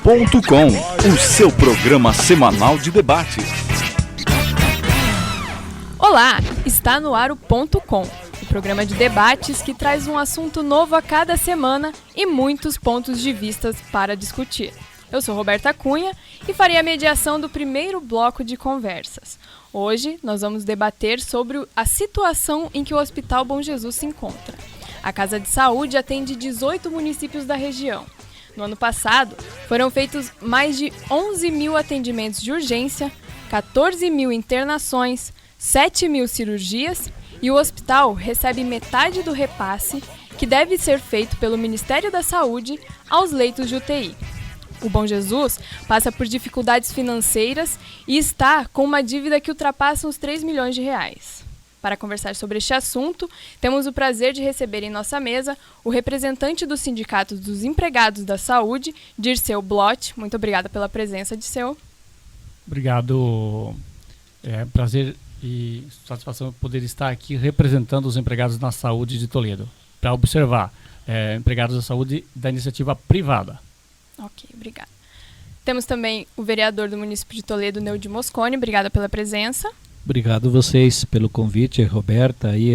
Ponto Com, o seu programa semanal de debates. Olá, está no ar o Ponto Com, o programa de debates que traz um assunto novo a cada semana e muitos pontos de vista para discutir. Eu sou Roberta Cunha e farei a mediação do primeiro bloco de conversas. Hoje nós vamos debater sobre a situação em que o Hospital Bom Jesus se encontra. A Casa de Saúde atende 18 municípios da região. No ano passado, foram feitos mais de 11 mil atendimentos de urgência, 14 mil internações, 7 mil cirurgias e o hospital recebe metade do repasse que deve ser feito pelo Ministério da Saúde aos leitos de UTI. O Bom Jesus passa por dificuldades financeiras e está com uma dívida que ultrapassa os 3 milhões de reais. Para conversar sobre este assunto, temos o prazer de receber em nossa mesa o representante do Sindicato dos Empregados da Saúde, Dirceu Blott. Muito obrigada pela presença, Dirceu. Obrigado. É um prazer e satisfação poder estar aqui representando os empregados na saúde de Toledo. Para observar, empregados da saúde da iniciativa privada. Ok, obrigada. Temos também o vereador do município de Toledo, Neudy Mosconi. Obrigada pela presença. Obrigado vocês pelo convite, Roberta, e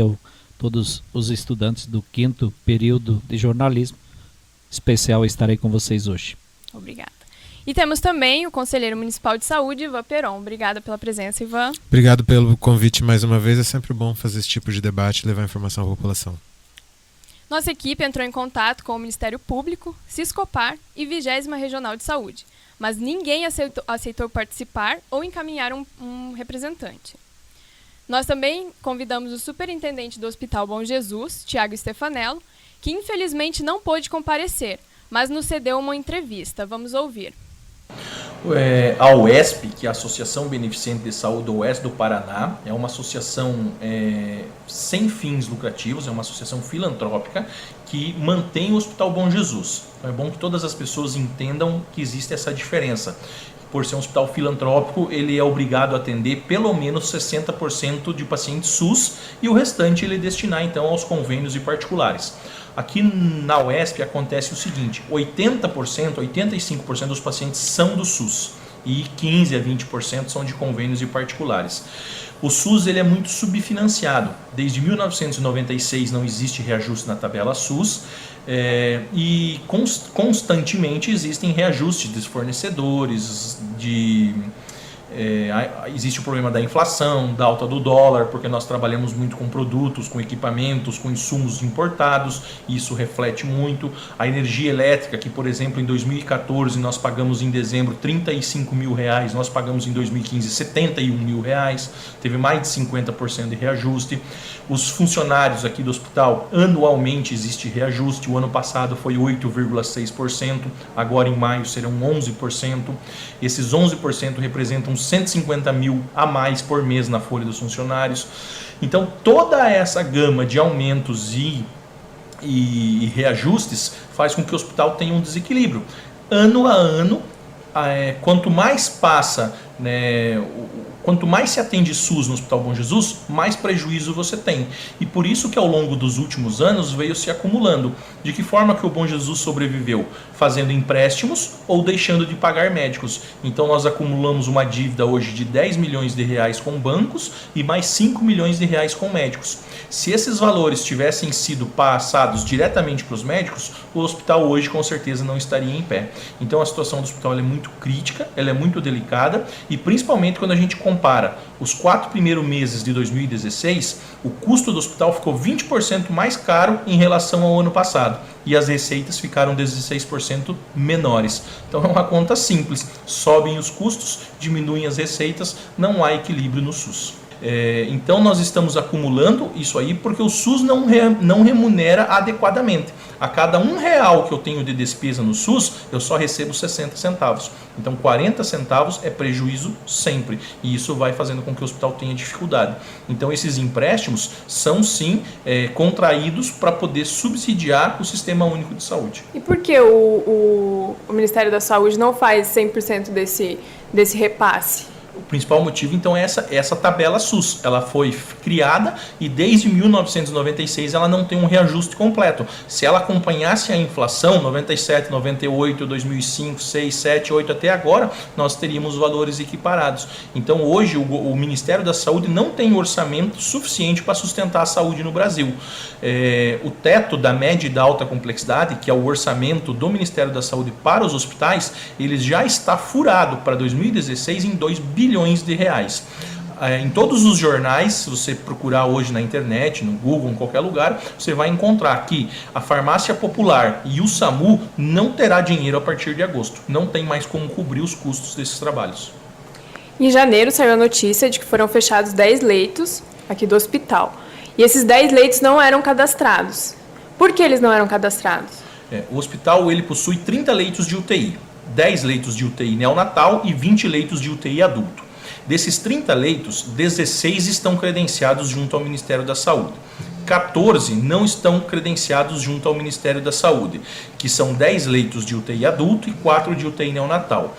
todos os estudantes do 5º período de jornalismo. Especial estarei com vocês hoje. Obrigada. E temos também o conselheiro municipal de saúde, Ivan Peron. Obrigada pela presença, Ivan. Obrigado pelo convite mais uma vez. É sempre bom fazer esse tipo de debate e levar informação à população. Nossa equipe entrou em contato com o Ministério Público, Siscopar e 20ª Regional de Saúde, mas ninguém aceitou participar ou encaminhar um representante. Nós também convidamos o superintendente do Hospital Bom Jesus, Tiago Stefanello, que infelizmente não pôde comparecer, mas nos cedeu uma entrevista. Vamos ouvir. A UESP, que é a Associação Beneficente de Saúde Oeste do Paraná, é uma associação sem fins lucrativos, é uma associação filantrópica que mantém o Hospital Bom Jesus. Então é bom que todas as pessoas entendam que existe essa diferença. Por ser um hospital filantrópico, ele é obrigado a atender pelo menos 60% de pacientes SUS e o restante ele destinar então aos convênios e particulares. Aqui na UESP acontece o seguinte, 85% dos pacientes são do SUS e 15% a 20% são de convênios e particulares. O SUS ele é muito subfinanciado. Desde 1996 não existe reajuste na tabela SUS e constantemente existem reajustes dos fornecedores, existe o problema da inflação, da alta do dólar, porque nós trabalhamos muito com produtos, com equipamentos, com insumos importados, e isso reflete muito. A energia elétrica, que por exemplo em 2014 nós pagamos em dezembro 35 mil reais, nós pagamos em 2015 71 mil reais, teve mais de 50% de reajuste. Os funcionários aqui do hospital, anualmente existe reajuste, o ano passado foi 8,6%, agora em maio serão 11%. Esses 11% representam 150 mil a mais por mês na folha dos funcionários. Então toda essa gama de aumentos e reajustes faz com que o hospital tenha um desequilíbrio. Ano a ano, quanto mais passa, quanto mais se atende SUS no Hospital Bom Jesus, mais prejuízo você tem. E por isso que ao longo dos últimos anos veio se acumulando. De que forma que o Bom Jesus sobreviveu? Fazendo empréstimos ou deixando de pagar médicos. Então nós acumulamos uma dívida hoje de 10 milhões de reais com bancos e mais 5 milhões de reais com médicos. Se esses valores tivessem sido passados diretamente para os médicos, o hospital hoje com certeza não estaria em pé. Então a situação do hospital é muito crítica, ela é muito delicada e principalmente quando a gente compara os 4 primeiros meses de 2016, o custo do hospital ficou 20% mais caro em relação ao ano passado e as receitas ficaram 16% menores. Então é uma conta simples, sobem os custos, diminuem as receitas, não há equilíbrio no SUS. Então nós estamos acumulando isso aí porque o SUS não remunera adequadamente. A cada R$1 que eu tenho de despesa no SUS, eu só recebo 60 centavos. Então 40 centavos é prejuízo sempre. E isso vai fazendo com que o hospital tenha dificuldade. Então esses empréstimos são sim contraídos para poder subsidiar o Sistema Único de Saúde. E por que o Ministério da Saúde não faz 100% desse repasse? O principal motivo, então, é essa tabela SUS. Ela foi criada e desde 1996 ela não tem um reajuste completo. Se ela acompanhasse a inflação, 97, 98, 2005, 6, 7, 8 até agora, nós teríamos valores equiparados. Então, hoje, o Ministério da Saúde não tem orçamento suficiente para sustentar a saúde no Brasil. O teto da média e da alta complexidade, que é o orçamento do Ministério da Saúde para os hospitais, ele já está furado para 2016 em 2 bilhões de reais. Em todos os jornais, se você procurar hoje na internet, no Google, em qualquer lugar, você vai encontrar que a farmácia popular e o SAMU não terá dinheiro a partir de agosto. Não tem mais como cobrir os custos desses trabalhos. Em janeiro saiu a notícia de que foram fechados 10 leitos aqui do hospital. E esses 10 leitos não eram cadastrados. Por que eles não eram cadastrados? O hospital ele possui 30 leitos de UTI, 10 leitos de UTI neonatal e 20 leitos de UTI adulto. Desses 30 leitos, 16 estão credenciados junto ao Ministério da Saúde. 14 não estão credenciados junto ao Ministério da Saúde, que são 10 leitos de UTI adulto e 4 de UTI neonatal.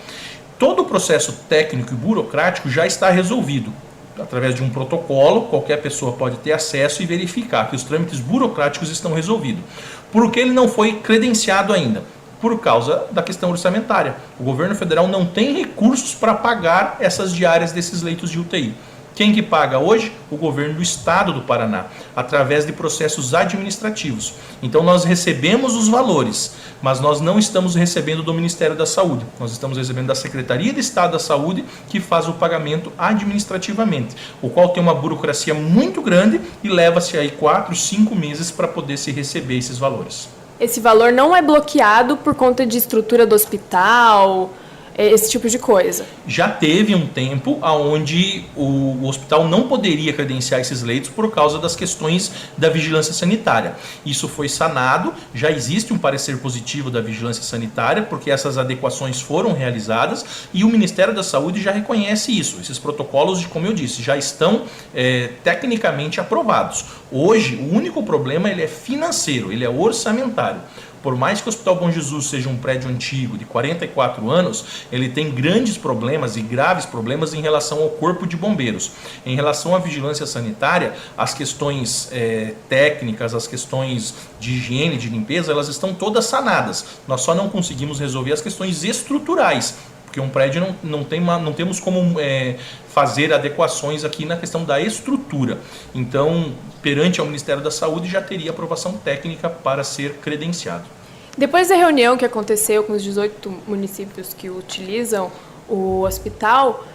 Todo o processo técnico e burocrático já está resolvido. Através de um protocolo, qualquer pessoa pode ter acesso e verificar que os trâmites burocráticos estão resolvidos. Por que ele não foi credenciado ainda? Por causa da questão orçamentária. O governo federal não tem recursos para pagar essas diárias desses leitos de UTI. Quem que paga hoje? O governo do estado do Paraná, através de processos administrativos. Então nós recebemos os valores, mas nós não estamos recebendo do Ministério da Saúde. Nós estamos recebendo da Secretaria de Estado da Saúde, que faz o pagamento administrativamente, o qual tem uma burocracia muito grande e leva-se aí 4, 5 meses para poder se receber esses valores. Esse valor não é bloqueado por conta de estrutura do hospital, esse tipo de coisa? Já teve um tempo onde o hospital não poderia credenciar esses leitos por causa das questões da vigilância sanitária. Isso foi sanado, já existe um parecer positivo da vigilância sanitária, porque essas adequações foram realizadas e o Ministério da Saúde já reconhece isso. Esses protocolos, como eu disse, já estão tecnicamente aprovados. Hoje, o único problema ele é financeiro, ele é orçamentário. Por mais que o Hospital Bom Jesus seja um prédio antigo, de 44 anos, ele tem grandes problemas e graves problemas em relação ao corpo de bombeiros. Em relação à vigilância sanitária, as questões técnicas, as questões de higiene, de limpeza, elas estão todas sanadas. Nós só não conseguimos resolver as questões estruturais, porque um prédio não temos como fazer adequações aqui na questão da estrutura. Então, perante ao Ministério da Saúde, já teria aprovação técnica para ser credenciado. Depois da reunião que aconteceu com os 18 municípios que utilizam o hospital,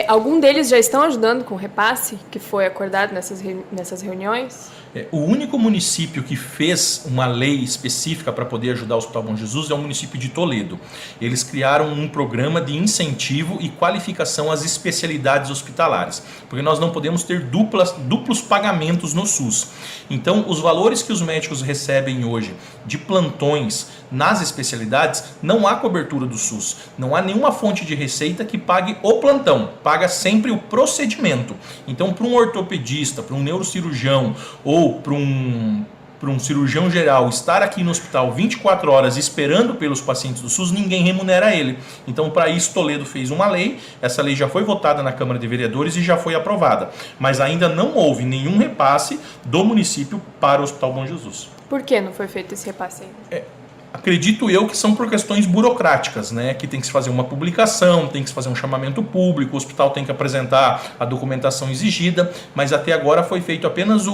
algum deles já estão ajudando com o repasse que foi acordado nessas reuniões? O único município que fez uma lei específica para poder ajudar o Hospital Bom Jesus é o município de Toledo. Eles criaram um programa de incentivo e qualificação às especialidades hospitalares, porque nós não podemos ter duplos pagamentos no SUS. Então, os valores que os médicos recebem hoje de plantões nas especialidades, não há cobertura do SUS. Não há nenhuma fonte de receita que pague o plantão, paga sempre o procedimento. Então, para um ortopedista, para um neurocirurgião ou para um cirurgião geral estar aqui no hospital 24 horas esperando pelos pacientes do SUS, ninguém remunera ele. Então, para isso, Toledo fez uma lei, essa lei já foi votada na Câmara de Vereadores e já foi aprovada, mas ainda não houve nenhum repasse do município para o Hospital Bom Jesus. Por que não foi feito esse repasse ainda? Acredito eu que são por questões burocráticas, né? Que tem que se fazer uma publicação, tem que se fazer um chamamento público, o hospital tem que apresentar a documentação exigida, mas até agora foi feito apenas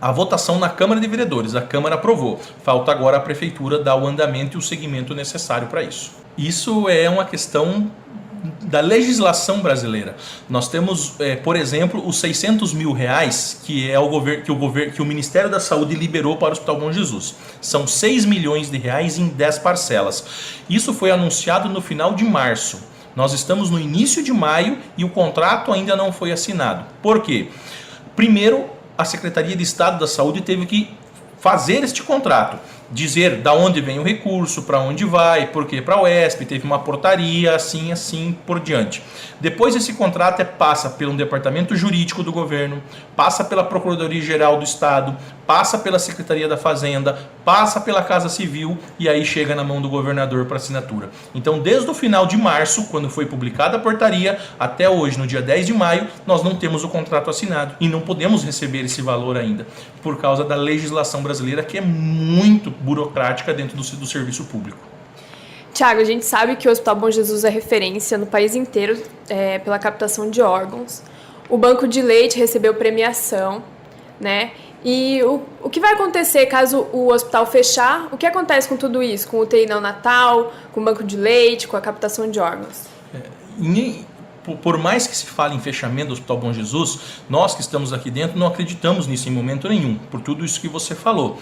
a votação na Câmara de Vereadores, a Câmara aprovou. Falta agora a Prefeitura dar o andamento e o seguimento necessário para isso. Isso é uma questão da legislação brasileira. Nós temos, por exemplo, os 600 mil reais que o Ministério da Saúde liberou para o Hospital Bom Jesus. São 6 milhões de reais em 10 parcelas. Isso foi anunciado no final de março. Nós estamos no início de maio e o contrato ainda não foi assinado. Por quê? Primeiro, a Secretaria de Estado da Saúde teve que fazer este contrato, dizer da onde vem o recurso, para onde vai, porque para a UESP, teve uma portaria, assim por diante. Depois esse contrato passa pelo departamento jurídico do governo, passa pela Procuradoria-Geral do Estado, passa pela Secretaria da Fazenda, passa pela Casa Civil e aí chega na mão do governador para assinatura. Então, desde o final de março, quando foi publicada a portaria, até hoje, no dia 10 de maio, nós não temos o contrato assinado e não podemos receber esse valor ainda, por causa da legislação brasileira, que é muito burocrática dentro do serviço público. Tiago, a gente sabe que o Hospital Bom Jesus é referência no país inteiro pela captação de órgãos. O Banco de Leite recebeu premiação, né? E o que vai acontecer caso o hospital fechar? O que acontece com tudo isso? Com o UTI neonatal, com o banco de leite, com a captação de órgãos? Por mais que se fale em fechamento do Hospital Bom Jesus, nós que estamos aqui dentro não acreditamos nisso em momento nenhum, por tudo isso que você falou.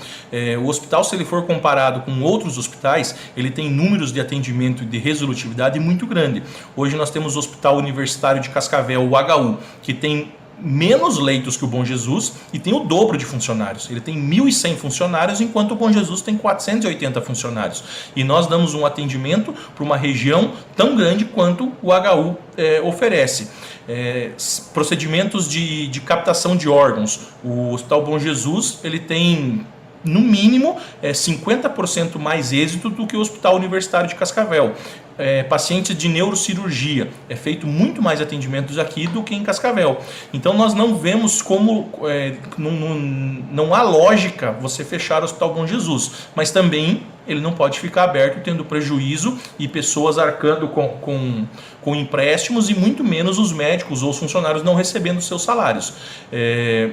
O hospital, se ele for comparado com outros hospitais, ele tem números de atendimento e de resolutividade muito grande. Hoje nós temos o Hospital Universitário de Cascavel, o HU, que tem menos leitos que o Bom Jesus e tem o dobro de funcionários. Ele tem 1.100 funcionários, enquanto o Bom Jesus tem 480 funcionários. E nós damos um atendimento para uma região tão grande quanto o HU oferece. Procedimentos de captação de órgãos. O Hospital Bom Jesus, ele tem, no mínimo, 50% mais êxito do que o Hospital Universitário de Cascavel. Pacientes de neurocirurgia, é feito muito mais atendimentos aqui do que em Cascavel. Então nós não vemos como, não há lógica você fechar o Hospital Bom Jesus, mas também ele não pode ficar aberto tendo prejuízo e pessoas arcando com empréstimos e muito menos os médicos ou os funcionários não recebendo seus salários.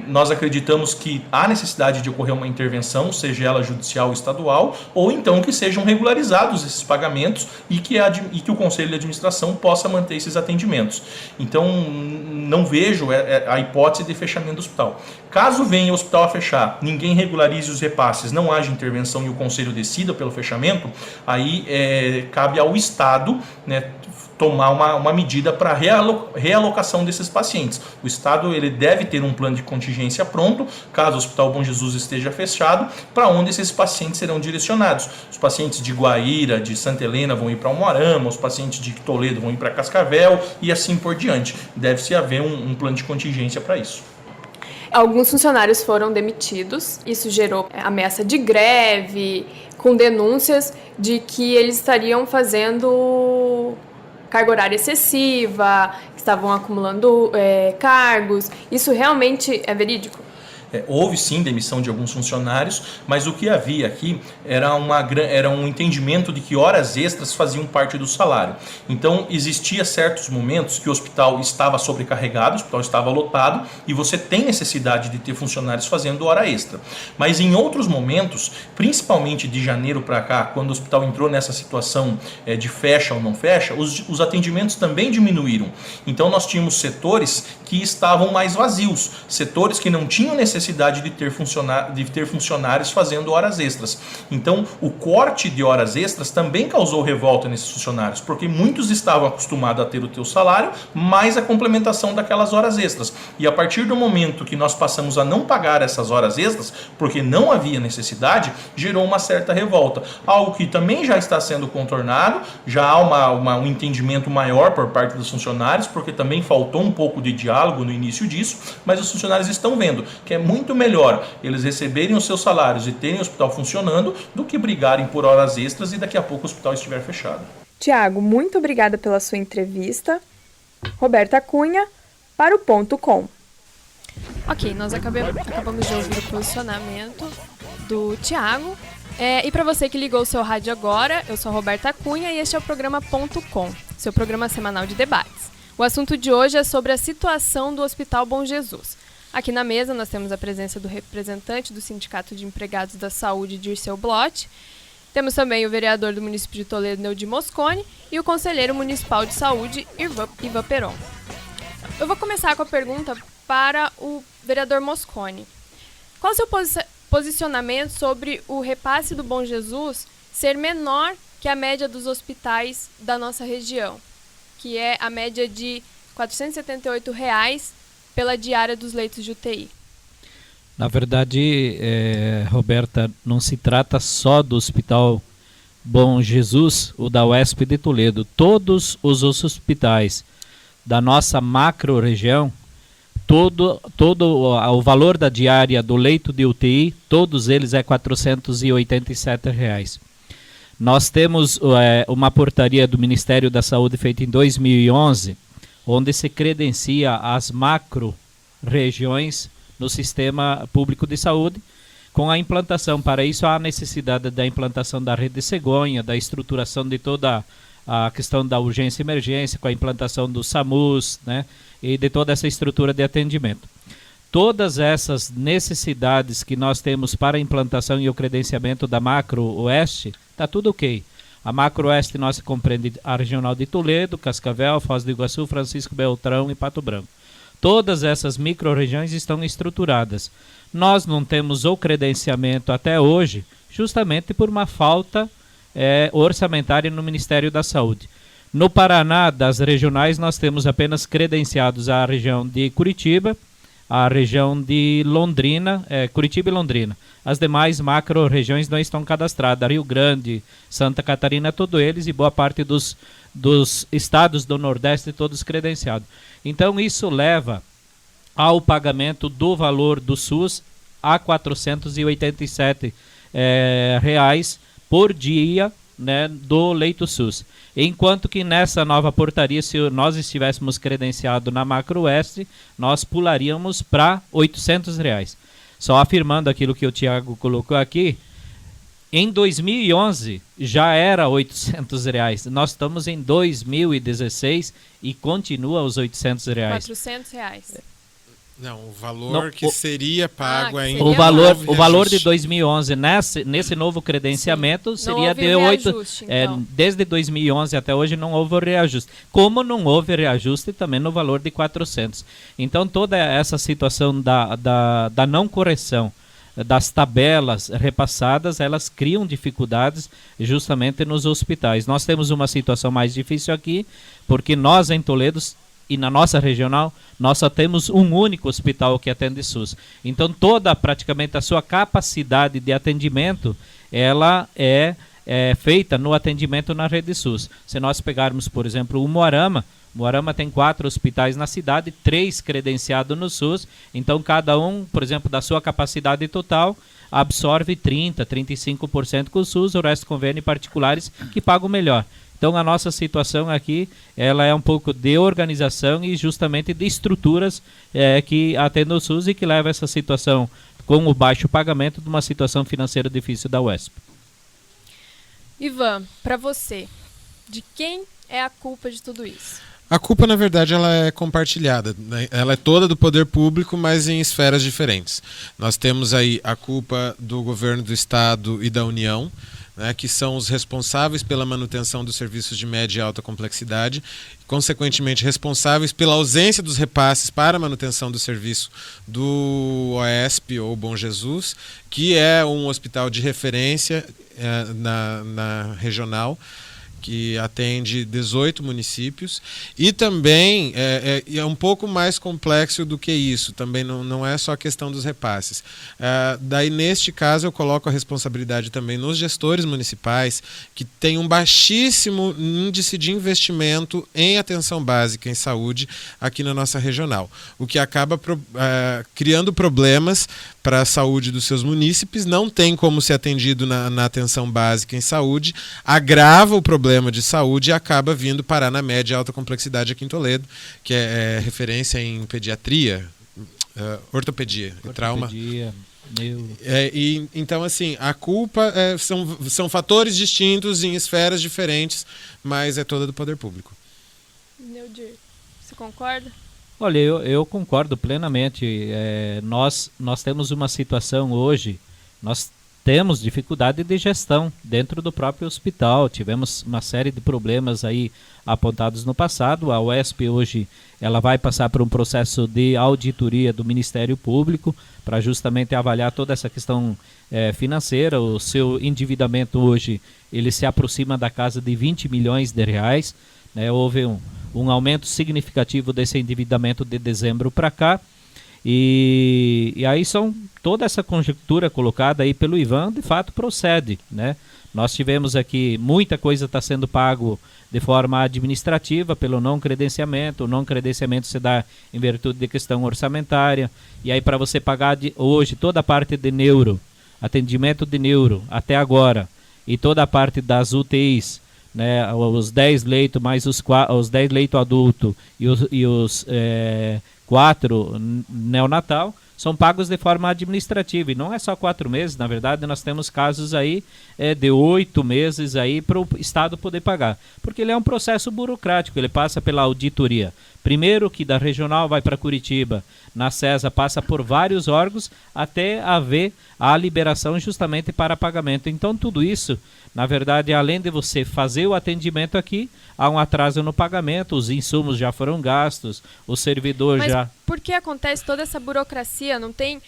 Nós acreditamos que há necessidade de ocorrer uma intervenção, seja ela judicial ou estadual, ou então que sejam regularizados esses pagamentos e que o Conselho de Administração possa manter esses atendimentos. Então, não vejo a hipótese de fechamento do hospital. Caso venha o hospital a fechar, ninguém regularize os repasses, não haja intervenção e o Conselho decida pelo fechamento, aí cabe ao Estado, né, tomar uma medida para realocação desses pacientes. O Estado ele deve ter um plano de contingência pronto, caso o Hospital Bom Jesus esteja fechado, para onde esses pacientes serão direcionados. Os pacientes de Guaíra, de Santa Helena vão ir para Umuarama, os pacientes de Toledo vão ir para Cascavel e assim por diante. Deve-se haver um plano de contingência para isso. Alguns funcionários foram demitidos, isso gerou ameaça de greve, com denúncias de que eles estariam fazendo carga horária excessiva, estavam acumulando cargos. Isso realmente é verídico? Houve sim demissão de alguns funcionários, mas o que havia aqui era um entendimento de que horas extras faziam parte do salário. Então existia certos momentos que o hospital estava sobrecarregado, o hospital estava lotado e você tem necessidade de ter funcionários fazendo hora extra. Mas em outros momentos, principalmente de janeiro para cá, quando o hospital entrou nessa situação de fecha ou não fecha, os atendimentos também diminuíram. Então nós tínhamos setores que estavam mais vazios, setores que não tinham necessidade de ter funcionários fazendo horas extras. Então, o corte de horas extras também causou revolta nesses funcionários, porque muitos estavam acostumados a ter o teu salário, mais a complementação daquelas horas extras. E a partir do momento que nós passamos a não pagar essas horas extras, porque não havia necessidade, gerou uma certa revolta. Algo que também já está sendo contornado, já há um entendimento maior por parte dos funcionários, porque também faltou um pouco de diálogo no início disso, mas os funcionários estão vendo que é muito melhor eles receberem os seus salários e terem o hospital funcionando do que brigarem por horas extras e daqui a pouco o hospital estiver fechado. Tiago, muito obrigada pela sua entrevista. Roberta Cunha, para o .com. Ok, nós acabamos de ouvir o posicionamento do Tiago. E para você que ligou o seu rádio agora, eu sou a Roberta Cunha e este é o programa .com, seu programa semanal de debates. O assunto de hoje é sobre a situação do Hospital Bom Jesus. Aqui na mesa nós temos a presença do representante do Sindicato de Empregados da Saúde, Dirceu Bloch. Temos também o vereador do município de Toledo, Neudir Mosconi, e o conselheiro municipal de saúde, Ivan Peron. Eu vou começar com a pergunta para o vereador Mosconi. Qual o seu posicionamento sobre o repasse do Bom Jesus ser menor que a média dos hospitais da nossa região, que é a média de R$ 478 pela diária dos leitos de UTI? Na verdade, Roberta, não se trata só do Hospital Bom Jesus, o da UESP de Toledo. Todos os hospitais da nossa macro-região todo o valor da diária do leito de UTI, todos eles é R$ 487. Nós temos uma portaria do Ministério da Saúde feita em 2011, onde se credencia as macro-regiões no sistema público de saúde, com a implantação. Para isso, há a necessidade da implantação da rede de cegonha, da estruturação de toda a questão da urgência e emergência, com a implantação do SAMUS, né, e de toda essa estrutura de atendimento. Todas essas necessidades que nós temos para a implantação e o credenciamento da Macro Oeste, está tudo ok. A Macro Oeste nossa compreende a Regional de Toledo, Cascavel, Foz do Iguaçu, Francisco Beltrão e Pato Branco. Todas essas micro-regiões estão estruturadas. Nós não temos o credenciamento até hoje, justamente por uma falta orçamentária no Ministério da Saúde. No Paraná, das regionais, nós temos apenas credenciados a região de Curitiba, a região de Londrina, Curitiba e Londrina. As demais macro-regiões não estão cadastradas. Rio Grande, Santa Catarina, todos eles, e boa parte dos estados do Nordeste, todos credenciados. Então, isso leva ao pagamento do valor do SUS a R$ 487 reais por dia, né, do leito SUS. Enquanto que nessa nova portaria, se nós estivéssemos credenciados na Macro Oeste, nós pularíamos para R$ 800 reais. Só afirmando aquilo que o Tiago colocou aqui, em 2011 já era R$ 800 reais. Nós estamos em 2016 e continua os R$ 800 reais. R$ 400 reais. Não, o valor que seria pago ainda. O valor de 2011 nesse novo credenciamento seria de 8. Então. Desde 2011 até hoje não houve reajuste. Como não houve reajuste também no valor de 400. Então toda essa situação da não correção das tabelas repassadas, elas criam dificuldades justamente nos hospitais. Nós temos uma situação mais difícil aqui, porque nós em Toledo e na nossa regional, nós só temos um único hospital que atende SUS. Então, praticamente a sua capacidade de atendimento, ela é feita no atendimento na rede SUS. Se nós pegarmos, por exemplo, o Moarama tem 4 hospitais na cidade, 3 credenciados no SUS. Então, cada um, por exemplo, da sua capacidade total, absorve 30%, 35% com o SUS, o resto convênio particulares que pagam melhor. Então, a nossa situação aqui, ela é um pouco de organização e justamente de estruturas que atendem o SUS e que leva essa situação, com o baixo pagamento, de uma situação financeira difícil da UESP. Ivan, para você, de quem é a culpa de tudo isso? A culpa, na verdade, ela é compartilhada, né? Ela é toda do poder público, mas em esferas diferentes. Nós temos aí a culpa do governo do Estado e da União, né, que são os responsáveis pela manutenção dos serviços de média e alta complexidade, consequentemente responsáveis pela ausência dos repasses para a manutenção do serviço do OESP ou Bom Jesus, que é um hospital de referência na regional, que atende 18 municípios, e também é um pouco mais complexo do que isso, também não é só a questão dos repasses. Daí, neste caso, eu coloco a responsabilidade também nos gestores municipais, que têm um baixíssimo índice de investimento em atenção básica em saúde aqui na nossa regional, o que acaba criando problemas para a saúde dos seus munícipes, não tem como ser atendido na atenção básica em saúde, agrava o problema de saúde e acaba vindo parar na média e alta complexidade aqui em Toledo, que é referência em pediatria, ortopedia e trauma. Então, assim, a culpa são fatores distintos em esferas diferentes, mas é toda do poder público. Neudir, você concorda? Olha, eu concordo plenamente. Nós temos uma situação hoje, nós temos dificuldade de gestão dentro do próprio hospital. Tivemos uma série de problemas aí apontados no passado. A UESP hoje ela vai passar por um processo de auditoria do Ministério Público para justamente avaliar toda essa questão financeira. O seu endividamento hoje ele se aproxima da casa de 20 milhões de reais. Houve um aumento significativo desse endividamento de dezembro para cá. E aí toda essa conjectura colocada aí pelo Ivan, de fato, procede, né? Nós tivemos aqui, muita coisa está sendo pago de forma administrativa pelo não credenciamento. O não credenciamento se dá em virtude de questão orçamentária. E aí para você pagar hoje toda a parte de neuro, atendimento de neuro até agora, e toda a parte das UTIs, né, os 10 leitos mais os 10 leitos adulto e os 4 neonatal, são pagos de forma administrativa, e não é só 4 meses. Na verdade, nós temos casos aí de 8 meses aí para o Estado poder pagar, porque ele é um processo burocrático, ele passa pela auditoria. Primeiro que da regional vai para Curitiba, na CESA passa por vários órgãos até haver a liberação justamente para pagamento. Então tudo isso, na verdade, além de você fazer o atendimento aqui, há um atraso no pagamento, os insumos já foram gastos, o servidor já... Mas por que acontece toda essa burocracia? Não tem,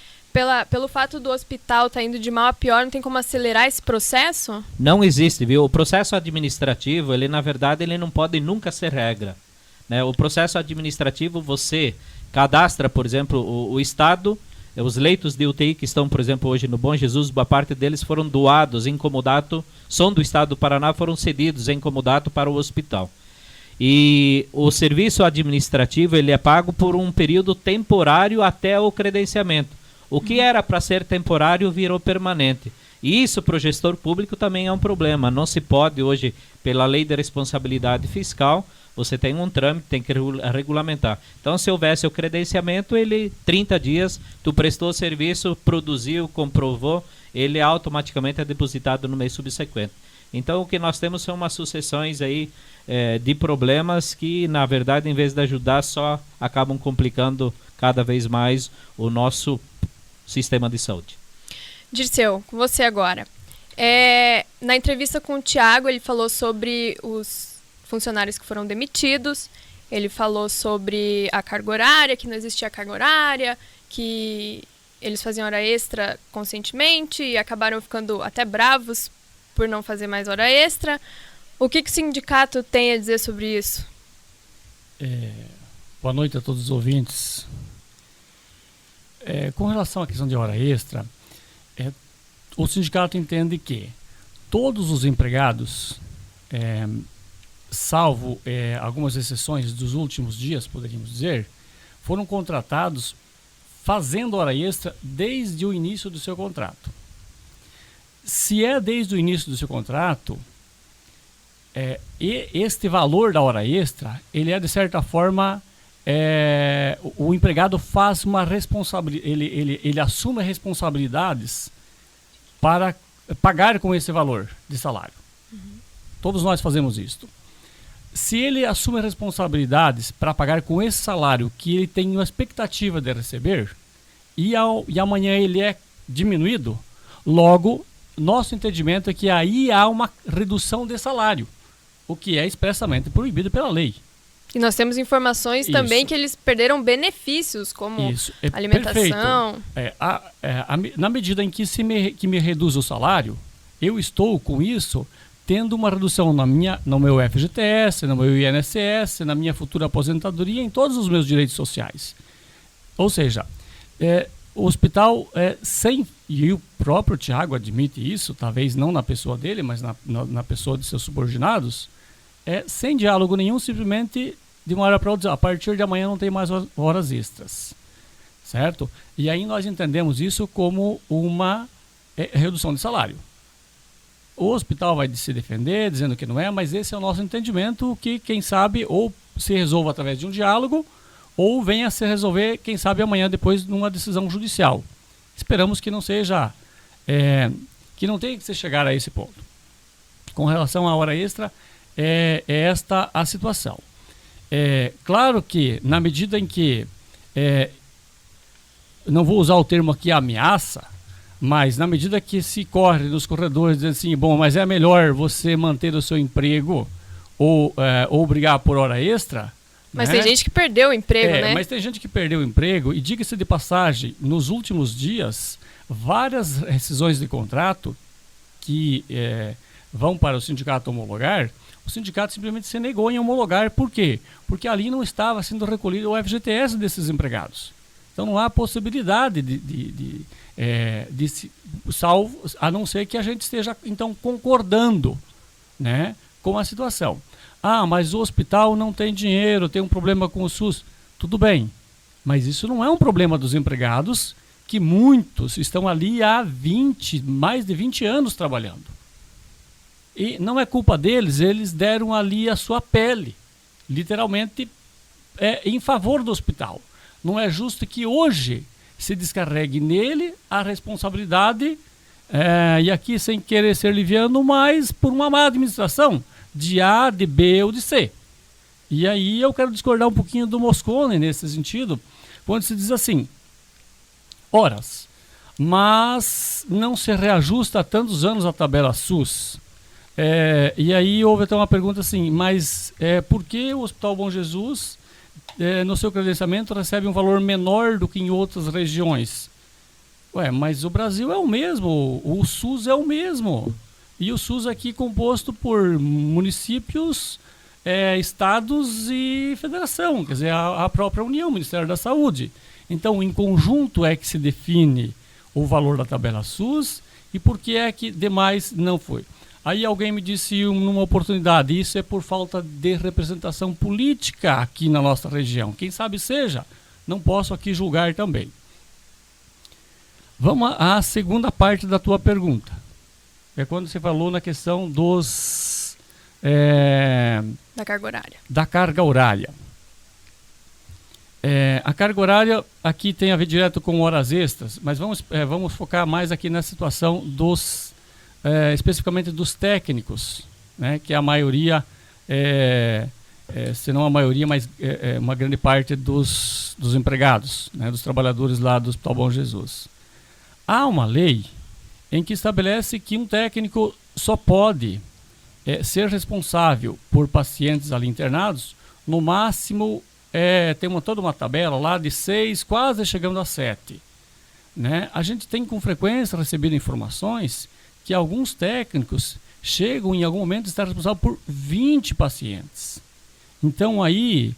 pelo fato do hospital estar indo de mal a pior, não tem como acelerar esse processo? Não existe, viu? O processo administrativo, ele na verdade, ele não pode nunca ser regra, né? O processo administrativo, você cadastra, por exemplo, o Estado, os leitos de UTI que estão, por exemplo, hoje no Bom Jesus, boa parte deles foram doados em comodato, são do Estado do Paraná, foram cedidos em comodato para o hospital. E o serviço administrativo, ele é pago por um período temporário até o credenciamento. O que era para ser temporário virou permanente. E isso para o gestor público também é um problema. Não se pode hoje, pela lei de responsabilidade fiscal, você tem um trâmite, tem que regulamentar. Então, se houvesse o credenciamento, 30 dias, tu prestou o serviço, produziu, comprovou, ele automaticamente é depositado no mês subsequente. Então, o que nós temos são umas sucessões aí de problemas que, na verdade, em vez de ajudar, só acabam complicando cada vez mais o nosso sistema de saúde. Dirceu, com você agora. Na entrevista com o Tiago, ele falou sobre os funcionários que foram demitidos, ele falou sobre a carga horária, que não existia carga horária, que eles faziam hora extra conscientemente e acabaram ficando até bravos por não fazer mais hora extra. O que o sindicato tem a dizer sobre isso? Boa noite a todos os ouvintes. Com relação à questão de hora extra, o sindicato entende que todos os empregados, salvo algumas exceções dos últimos dias, poderíamos dizer, foram contratados fazendo hora extra desde o início do seu contrato. Se é desde o início do seu contrato, e este valor da hora extra, ele de certa forma, o empregado faz uma responsabilidade, ele assume responsabilidades para pagar com esse valor de salário. Todos nós fazemos isto. Se ele assume responsabilidades para pagar com esse salário que ele tem uma expectativa de receber, e amanhã ele é diminuído, logo, nosso entendimento é que aí há uma redução de salário, o que é expressamente proibido pela lei. E nós temos informações também que eles perderam benefícios, como alimentação. Na medida em que que me reduz o salário, eu estou com isso tendo uma redução no meu FGTS, no meu INSS, na minha futura aposentadoria, em todos os meus direitos sociais. Ou seja, o hospital, e o próprio Tiago admite isso, talvez não na pessoa dele, mas na pessoa de seus subordinados, sem diálogo nenhum, simplesmente de uma hora para outra, a partir de amanhã não tem mais horas extras, certo? E aí nós entendemos isso como uma redução de salário. O hospital vai se defender, dizendo que não é, mas esse é o nosso entendimento, que quem sabe ou se resolva através de um diálogo, ou venha a se resolver, quem sabe amanhã, depois de uma decisão judicial. Esperamos que não seja, que não tenha que se chegar a esse ponto. Com relação à hora extra, é esta a situação. Claro que, na medida em que, não vou usar o termo aqui ameaça, mas na medida que se corre nos corredores dizendo assim, bom, mas é melhor você manter o seu emprego ou brigar por hora extra. Mas tem gente que perdeu o emprego, né? Mas tem gente que perdeu o emprego, e diga-se de passagem, nos últimos dias, várias rescisões de contrato que vão para o sindicato homologar, o sindicato simplesmente se negou em homologar. Por quê? Porque ali não estava sendo recolhido o FGTS desses empregados. Então não há possibilidade salvo, a não ser que a gente esteja então concordando, né, com a situação. Ah, mas o hospital não tem dinheiro, tem um problema com o SUS. Tudo bem, mas isso não é um problema dos empregados, que muitos estão ali há mais de 20 anos trabalhando. E não é culpa deles, eles deram ali a sua pele, literalmente, em favor do hospital. Não é justo que hoje se descarregue nele a responsabilidade, e aqui sem querer ser liviano, mas por uma má administração, de A, de B ou de C. E aí eu quero discordar um pouquinho do Moscone nesse sentido, quando se diz assim, horas, mas não se reajusta há tantos anos a tabela SUS. E aí houve até uma pergunta assim, mas por que o Hospital Bom Jesus, no seu credenciamento, recebe um valor menor do que em outras regiões? Mas o Brasil é o mesmo, o SUS é o mesmo. E o SUS aqui composto por municípios, estados e federação, quer dizer, a própria União, o Ministério da Saúde. Então, em conjunto é que se define o valor da tabela SUS e por que é que demais não foi. Aí alguém me disse numa oportunidade, isso é por falta de representação política aqui na nossa região. Quem sabe seja, não posso aqui julgar também. Vamos à segunda parte da tua pergunta. É quando você falou na questão da carga horária. Da carga horária. A carga horária aqui tem a ver direto com horas extras, mas vamos focar mais aqui na situação especificamente dos técnicos, né, que é a maioria, se não a maioria, mas uma grande parte dos empregados, né, dos trabalhadores lá do Hospital Bom Jesus. Há uma lei em que estabelece que um técnico só pode ser responsável por pacientes ali internados, no máximo, tem toda uma tabela lá de 6, quase chegando a 7. Né? A gente tem com frequência recebido informações que alguns técnicos chegam em algum momento a estar responsável por 20 pacientes. Então aí,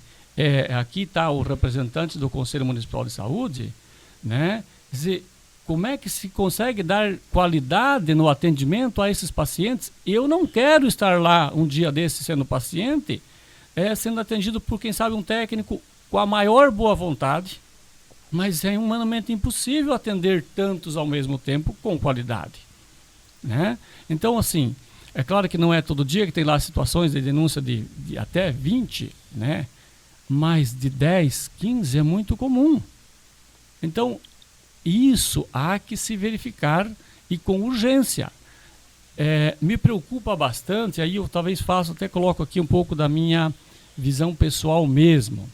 aqui está o representante do Conselho Municipal de Saúde, né? Quer dizer, como é que se consegue dar qualidade no atendimento a esses pacientes? Eu não quero estar lá um dia desse sendo paciente, sendo atendido por, quem sabe, um técnico com a maior boa vontade, mas é humanamente impossível atender tantos ao mesmo tempo com qualidade. Né? Então, assim, é claro que não é todo dia que tem lá situações de denúncia de até 20, né? Mas de 10, 15 é muito comum. Então, isso há que se verificar e com urgência. Me preocupa bastante, aí eu talvez até coloco aqui um pouco da minha visão pessoal mesmo.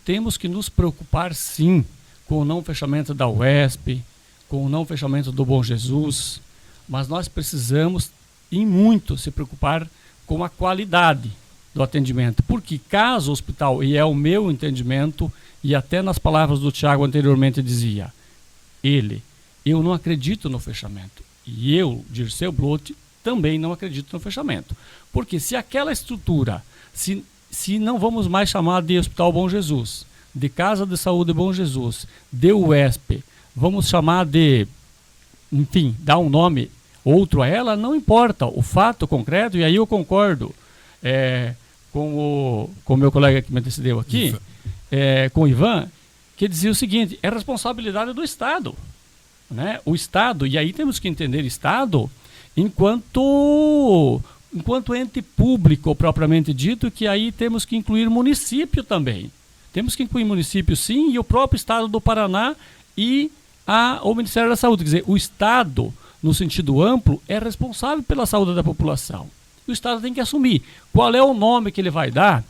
Temos que nos preocupar sim com o não fechamento da UESP, com o não fechamento do Bom Jesus, mas nós precisamos e muito se preocupar com a qualidade do atendimento, porque caso o hospital, e é o meu entendimento, e até nas palavras do Tiago anteriormente dizia, eu não acredito no fechamento. E eu, Dirceu Bloch, também não acredito no fechamento. Porque se aquela estrutura, se não vamos mais chamar de Hospital Bom Jesus, de Casa de Saúde Bom Jesus, de UESP, vamos chamar de, enfim, dar um nome outro a ela, não importa. O fato concreto, e aí eu concordo com o meu colega que me antecedeu aqui, com o Ivan, que dizia o seguinte, é responsabilidade do Estado. Né? O Estado, e aí temos que entender Estado enquanto ente público propriamente dito, que aí temos que incluir município também. Temos que incluir município sim, e o próprio Estado do Paraná e o Ministério da Saúde. Quer dizer, o Estado, no sentido amplo, é responsável pela saúde da população. O Estado tem que assumir qual é o nome que ele vai dar,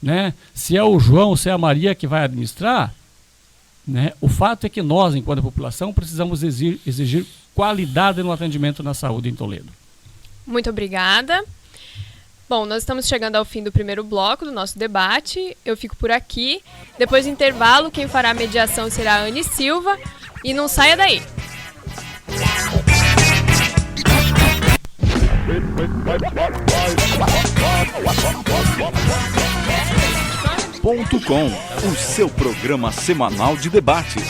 né? Se é o João, se é a Maria que vai administrar, né? O fato é que nós, enquanto população, precisamos exigir qualidade no atendimento na saúde em Toledo. Muito obrigada. Bom, nós estamos chegando ao fim do primeiro bloco do nosso debate. Eu fico por aqui. Depois do intervalo, quem fará a mediação será a Anne Silva. E não saia daí. o seu programa semanal de debates.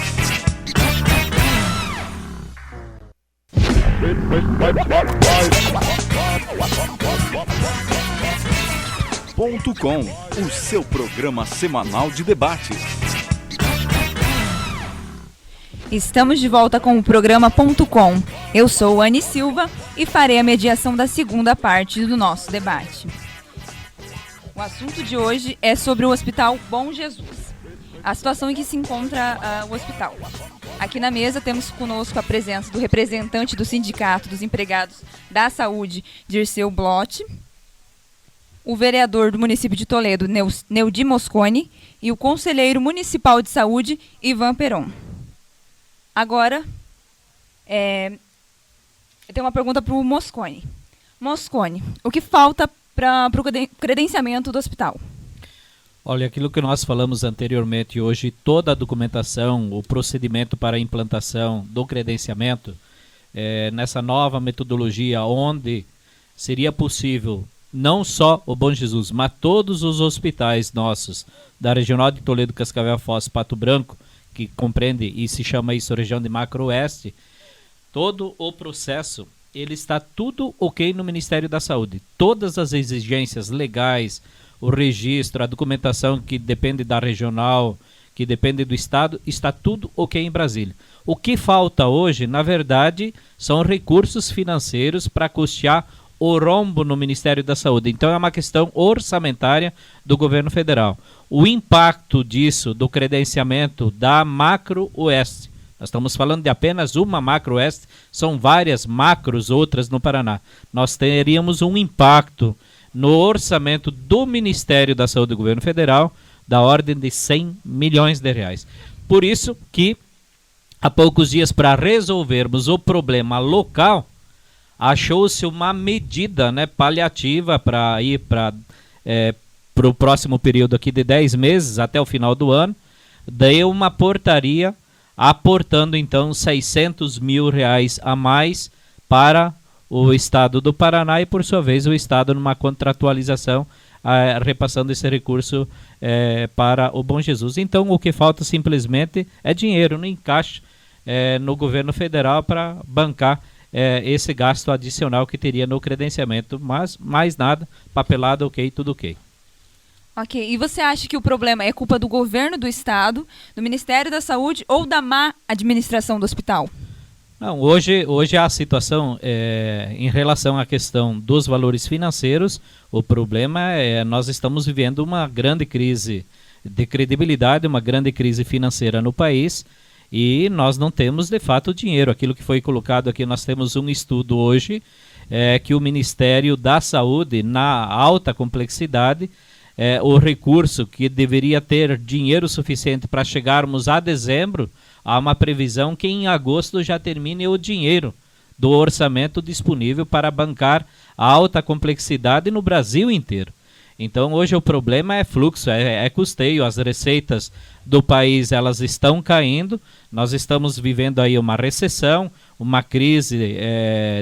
O seu programa semanal de debates. Estamos de volta com o programa .com. Eu sou Anne Silva e farei a mediação da segunda parte do nosso debate. O assunto de hoje é sobre o Hospital Bom Jesus, a situação em que se encontra o hospital. Aqui na mesa temos conosco a presença do representante do Sindicato dos Empregados da Saúde, Dirceu Bloch, o vereador do município de Toledo, Neudi Mosconi, e o conselheiro municipal de saúde, Ivan Peron. Agora, eu tenho uma pergunta para o Mosconi. Mosconi, o que falta para o credenciamento do hospital? Olha, aquilo que nós falamos anteriormente, hoje toda a documentação, o procedimento para a implantação do credenciamento, nessa nova metodologia onde seria possível não só o Bom Jesus, mas todos os hospitais nossos da Regional de Toledo, Cascavel, Foz, Pato Branco, que compreende e se chama isso região de Macro-Oeste, todo o processo, ele está tudo ok no Ministério da Saúde. Todas as exigências legais, o registro, a documentação que depende da regional, que depende do estado, está tudo ok em Brasília. O que falta hoje, na verdade, são recursos financeiros para custear o rombo no Ministério da Saúde. Então é uma questão orçamentária do governo federal. O impacto disso, do credenciamento da Macro-Oeste, nós estamos falando de apenas uma Macro-Oeste, são várias macros, outras no Paraná. Nós teríamos um impacto no orçamento do Ministério da Saúde do governo federal da ordem de 100 milhões de reais. Por isso que, há poucos dias, para resolvermos o problema local, achou-se uma medida, paliativa para ir para o próximo período aqui de 10 meses, até o final do ano, deu uma portaria aportando então 600 mil reais a mais para o Estado do Paraná e, por sua vez, o Estado numa contratualização, repassando esse recurso para o Bom Jesus. Então, o que falta simplesmente é dinheiro no encaixe no governo federal para bancar esse gasto adicional que teria no credenciamento, mas mais nada, papelada ok, tudo ok. Ok, e você acha que o problema é culpa do governo do estado, do Ministério da Saúde ou da má administração do hospital? Não, hoje a situação em relação à questão dos valores financeiros, o problema nós estamos vivendo uma grande crise de credibilidade, uma grande crise financeira no país e nós não temos de fato dinheiro. Aquilo que foi colocado aqui, nós temos um estudo hoje que o Ministério da Saúde, na alta complexidade, o recurso que deveria ter dinheiro suficiente para chegarmos a dezembro, há uma previsão que em agosto já termine o dinheiro do orçamento disponível para bancar a alta complexidade no Brasil inteiro. Então hoje o problema é fluxo, é custeio, as receitas do país elas estão caindo, nós estamos vivendo aí uma recessão, uma crise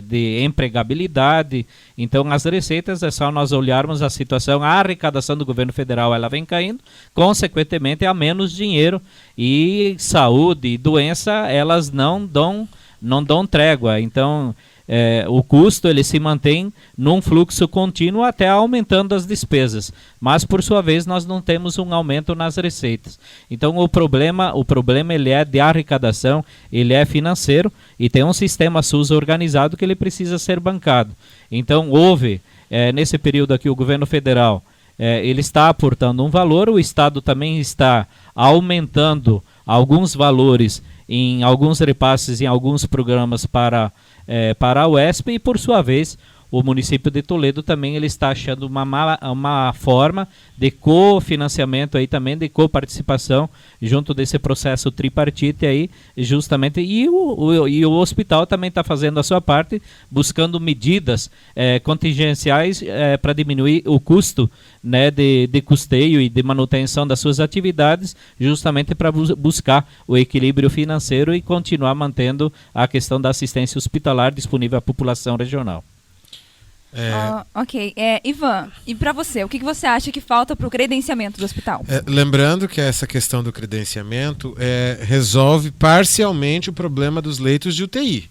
de empregabilidade, então as receitas é só nós olharmos a situação, a arrecadação do governo federal ela vem caindo, consequentemente há menos dinheiro e saúde e doença elas não dão trégua, então o custo ele se mantém num fluxo contínuo até aumentando as despesas, mas por sua vez nós não temos um aumento nas receitas. Então o problema ele é de arrecadação, ele é financeiro e tem um sistema SUS organizado que ele precisa ser bancado. Então houve, nesse período aqui o governo federal ele está aportando um valor, o Estado também está aumentando alguns valores em alguns repasses, em alguns programas para a UESP e, por sua vez, o município de Toledo também ele está achando uma forma de cofinanciamento aí também, de coparticipação junto desse processo tripartite aí, justamente, e o hospital também está fazendo a sua parte, buscando medidas contingenciais para diminuir o custo, de custeio e de manutenção das suas atividades, justamente para buscar o equilíbrio financeiro e continuar mantendo a questão da assistência hospitalar disponível à população regional. Ok. Ivan, e para você, o que você acha que falta para o credenciamento do hospital? Lembrando que essa questão do credenciamento resolve parcialmente o problema dos leitos de UTI.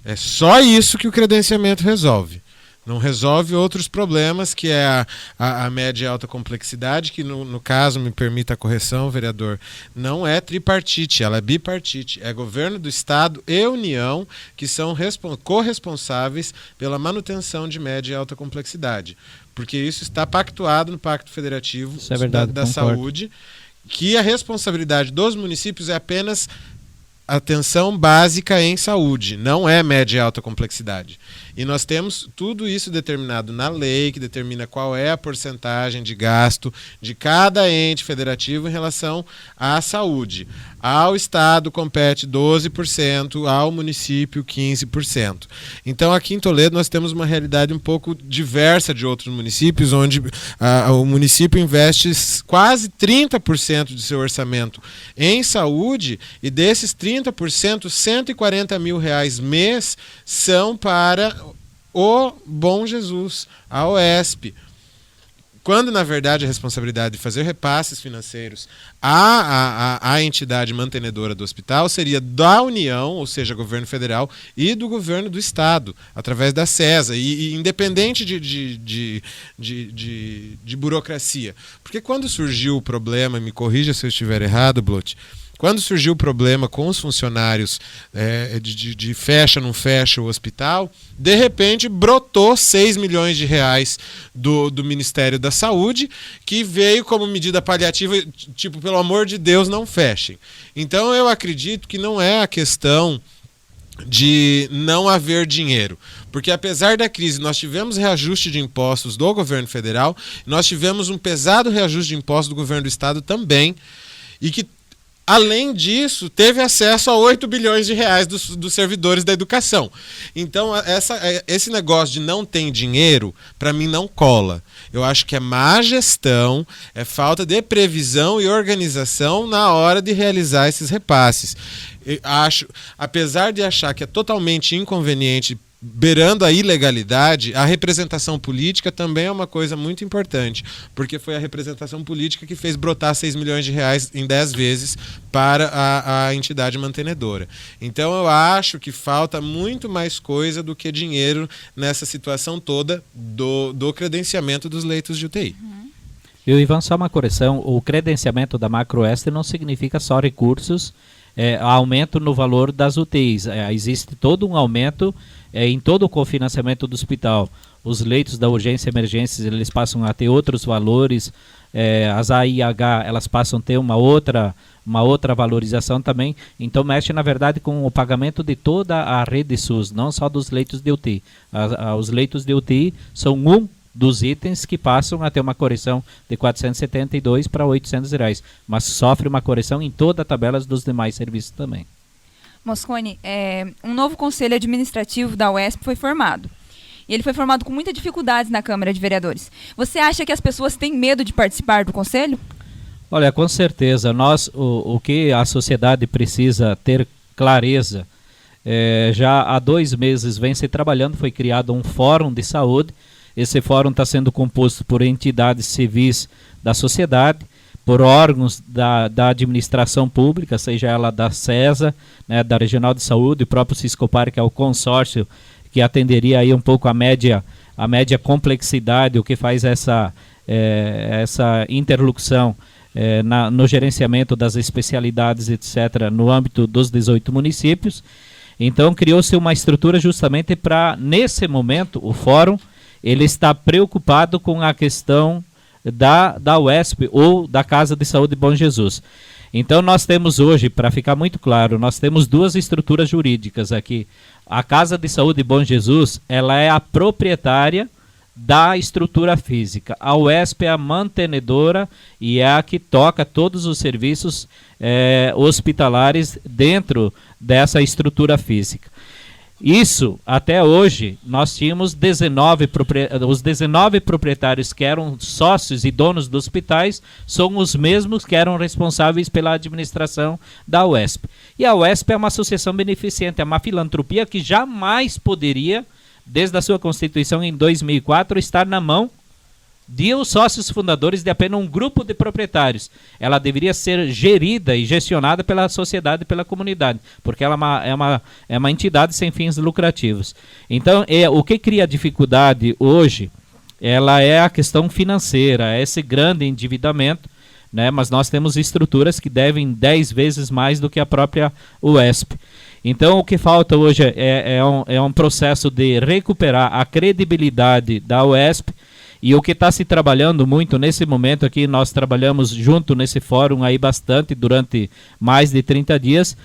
É só isso que o credenciamento resolve. Não resolve outros problemas, que é a média e alta complexidade, que no caso, me permita a correção, vereador, não é tripartite, ela é bipartite. É governo do Estado e União que são corresponsáveis pela manutenção de média e alta complexidade. Porque isso está pactuado no Pacto Federativo da Saúde, que a responsabilidade dos municípios é apenas atenção básica em saúde, não é média e alta complexidade. E nós temos tudo isso determinado na lei, que determina qual é a porcentagem de gasto de cada ente federativo em relação à saúde. Ao Estado compete 12%, ao município 15%. Então aqui em Toledo nós temos uma realidade um pouco diversa de outros municípios, onde o município investe quase 30% de seu orçamento em saúde, e desses 30%, R$140 mil mês são para o Bom Jesus, a OESP. Quando, na verdade, a responsabilidade de fazer repasses financeiros à entidade mantenedora do hospital seria da União, ou seja, governo federal, e do governo do Estado, através da CESA, e independente de burocracia. Porque quando surgiu o problema, me corrija se eu estiver errado, Bloch, quando surgiu o problema com os funcionários de fecha, não fecha o hospital, de repente brotou R$6 milhões do Ministério da Saúde, que veio como medida paliativa, tipo, pelo amor de Deus, não fechem. Então eu acredito que não é a questão de não haver dinheiro, porque apesar da crise nós tivemos reajuste de impostos do governo federal, nós tivemos um pesado reajuste de impostos do governo do Estado também, e que além disso, teve acesso a R$8 bilhões dos servidores da educação. Então, esse negócio de não tem dinheiro, para mim, não cola. Eu acho que é má gestão, é falta de previsão e organização na hora de realizar esses repasses. Apesar de achar que é totalmente inconveniente, beirando a ilegalidade, a representação política também é uma coisa muito importante, porque foi a representação política que fez brotar R$6 milhões em 10 vezes para a entidade mantenedora. Então eu acho que falta muito mais coisa do que dinheiro nessa situação toda do credenciamento dos leitos de UTI. Eu, Ivan, só uma correção, o credenciamento da Macroeste não significa só recursos, aumento no valor das UTIs, existe todo um aumento em todo o cofinanciamento do hospital. Os leitos da urgência e emergências, eles passam a ter outros valores, as AIH, elas passam a ter uma outra valorização também. Então mexe, na verdade, com o pagamento de toda a rede SUS, não só dos leitos de UTI. Os leitos de UTI são um dos itens que passam a ter uma correção de R$472 para R$800, mas sofre uma correção em toda a tabela dos demais serviços também. Mosconi, um novo conselho administrativo da UESP foi formado. E ele foi formado com muitas dificuldades na Câmara de Vereadores. Você acha que as pessoas têm medo de participar do conselho? Olha, com certeza. O que a sociedade precisa ter clareza, já há 2 meses vem se trabalhando, foi criado um fórum de saúde. Esse fórum está sendo composto por entidades civis da sociedade, por órgãos da administração pública, seja ela da CESA, né, da Regional de Saúde, o próprio Ciscopar, que é o consórcio que atenderia aí um pouco a média complexidade, o que faz essa interlocução no gerenciamento das especialidades, etc., no âmbito dos 18 municípios. Então criou-se uma estrutura justamente para, nesse momento, o fórum, ele está preocupado com a questão da UESP ou da Casa de Saúde Bom Jesus. Então nós temos hoje, para ficar muito claro, nós temos 2 estruturas jurídicas aqui. A Casa de Saúde Bom Jesus, ela é a proprietária da estrutura física. A UESP é a mantenedora e é a que toca todos os serviços hospitalares dentro dessa estrutura física. Isso, até hoje, nós tínhamos os 19 proprietários que eram sócios e donos dos hospitais, são os mesmos que eram responsáveis pela administração da UESP. E a UESP é uma associação beneficente, é uma filantropia que jamais poderia desde a sua constituição em 2004, está na mão de os sócios fundadores de apenas um grupo de proprietários. Ela deveria ser gerida e gestionada pela sociedade e pela comunidade, porque ela é uma entidade sem fins lucrativos. Então, o que cria dificuldade hoje, ela é a questão financeira, é esse grande endividamento, né? Mas nós temos estruturas que devem 10 vezes mais do que a própria UESP. Então, o que falta hoje é um processo de recuperar a credibilidade da UESP. E o que está se trabalhando muito nesse momento aqui, nós trabalhamos junto nesse fórum aí bastante, durante mais de 30 dias,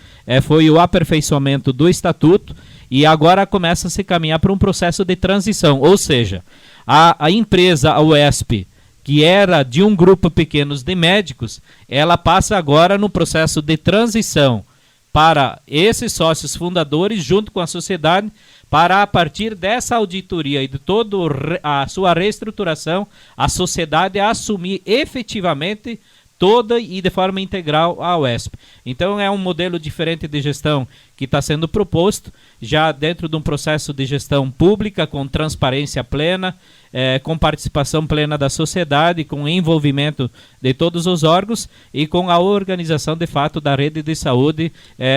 foi o aperfeiçoamento do estatuto, e agora começa a se caminhar para um processo de transição, ou seja, a empresa, a UESP, que era de um grupo pequeno de médicos, ela passa agora no processo de transição para esses sócios fundadores, junto com a sociedade, para, a partir dessa auditoria e de toda a sua reestruturação, a sociedade assumir efetivamente toda e de forma integral a UESP. Então é um modelo diferente de gestão que está sendo proposto, já dentro de um processo de gestão pública, com transparência plena, com participação plena da sociedade, com envolvimento de todos os órgãos e com a organização de fato da rede de saúde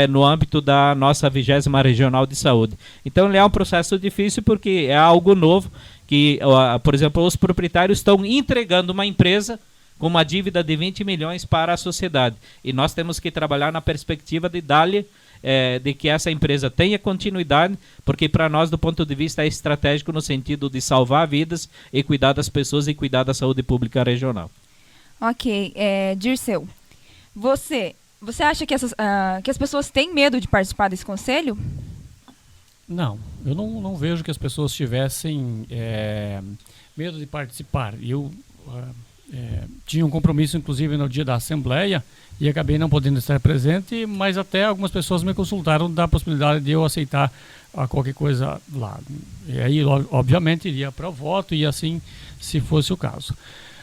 no âmbito da nossa 20ª Regional de Saúde. Então ele é um processo difícil porque é algo novo que, por exemplo, os proprietários estão entregando uma empresa com uma dívida de 20 milhões para a sociedade. E nós temos que trabalhar na perspectiva de dar-lhe de que essa empresa tenha continuidade, porque para nós, do ponto de vista estratégico, no sentido de salvar vidas e cuidar das pessoas e cuidar da saúde pública regional. Ok. Dirceu, você acha que as pessoas têm medo de participar desse conselho? Não, eu não vejo que as pessoas tivessem medo de participar. Eu tinha um compromisso, inclusive, no dia da Assembleia, e acabei não podendo estar presente, mas até algumas pessoas me consultaram da possibilidade de eu aceitar qualquer coisa lá. E aí, obviamente, iria para o voto, e assim, se fosse o caso.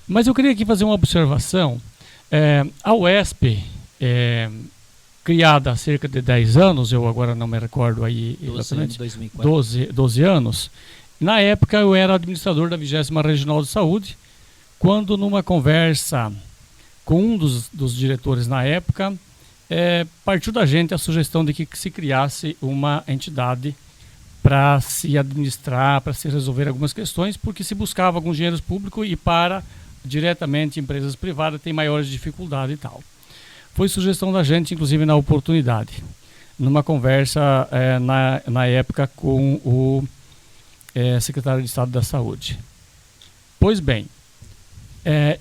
Mas eu queria aqui fazer uma observação. A UESP, criada há cerca de 10 anos, eu agora não me recordo aí exatamente, 12 anos. Na época, eu era administrador da 20ª Regional de Saúde, quando numa conversa com um dos diretores na época, partiu da gente a sugestão de que se criasse uma entidade para se administrar, para se resolver algumas questões, porque se buscava alguns dinheiros públicos e para diretamente empresas privadas tem maiores dificuldades e tal. Foi sugestão da gente, inclusive na oportunidade, numa conversa na época com o secretário de Estado da Saúde. Pois bem,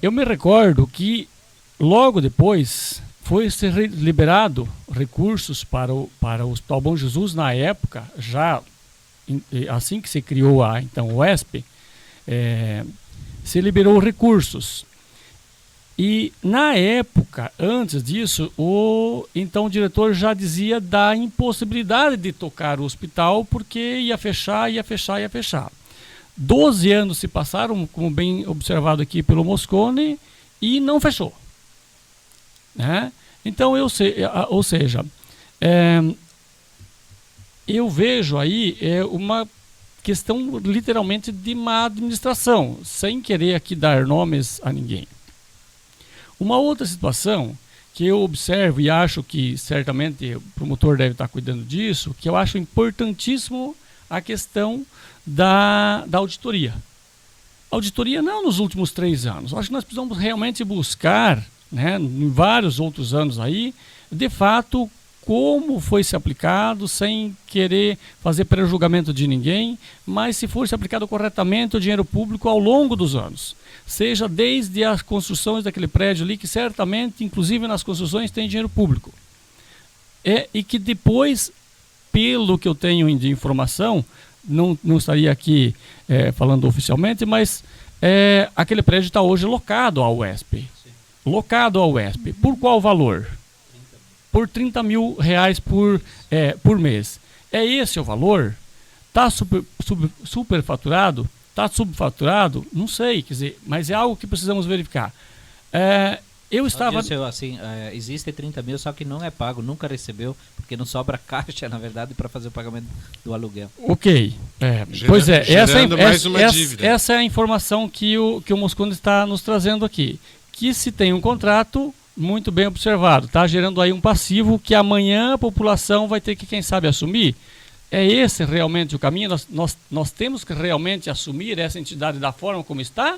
eu me recordo que logo depois foi ser liberado recursos para o Hospital Bom Jesus, na época, já assim que se criou a UESP, se liberou recursos. E na época, antes disso, o então diretor já dizia da impossibilidade de tocar o hospital, porque ia fechar. 12 anos se passaram, como bem observado aqui pelo Moscone, e não fechou. Né? Então, ou seja, eu vejo aí uma questão literalmente de má administração, sem querer aqui dar nomes a ninguém. Uma outra situação que eu observo e acho que certamente o promotor deve estar cuidando disso, que eu acho importantíssimo a questão da auditoria. Auditoria não nos últimos 3 anos. Acho que nós precisamos realmente buscar, né, em vários outros anos aí, de fato, como foi se aplicado, sem querer fazer pré-julgamento de ninguém, mas se for se aplicado corretamente o dinheiro público ao longo dos anos. Seja desde as construções daquele prédio ali, que certamente, inclusive nas construções, tem dinheiro público. E que depois, pelo que eu tenho de informação, não estaria aqui falando oficialmente, mas aquele prédio está hoje locado à UESP. Locado à UESP. Por qual valor? Por R$30 mil por mês. É esse o valor? Está superfaturado? Está subfaturado? Não sei, quer dizer, mas é algo que precisamos verificar. Eu estava... Odilson, assim, existe 30 mil, só que não é pago, nunca recebeu, porque não sobra caixa, na verdade, para fazer o pagamento do aluguel. Ok. Pois é, mais uma dívida. essa é a informação que o Mosconi está nos trazendo aqui. Que se tem um contrato muito bem observado, está gerando aí um passivo que amanhã a população vai ter que, quem sabe, assumir. É esse realmente o caminho? Nós temos que realmente assumir essa entidade da forma como está?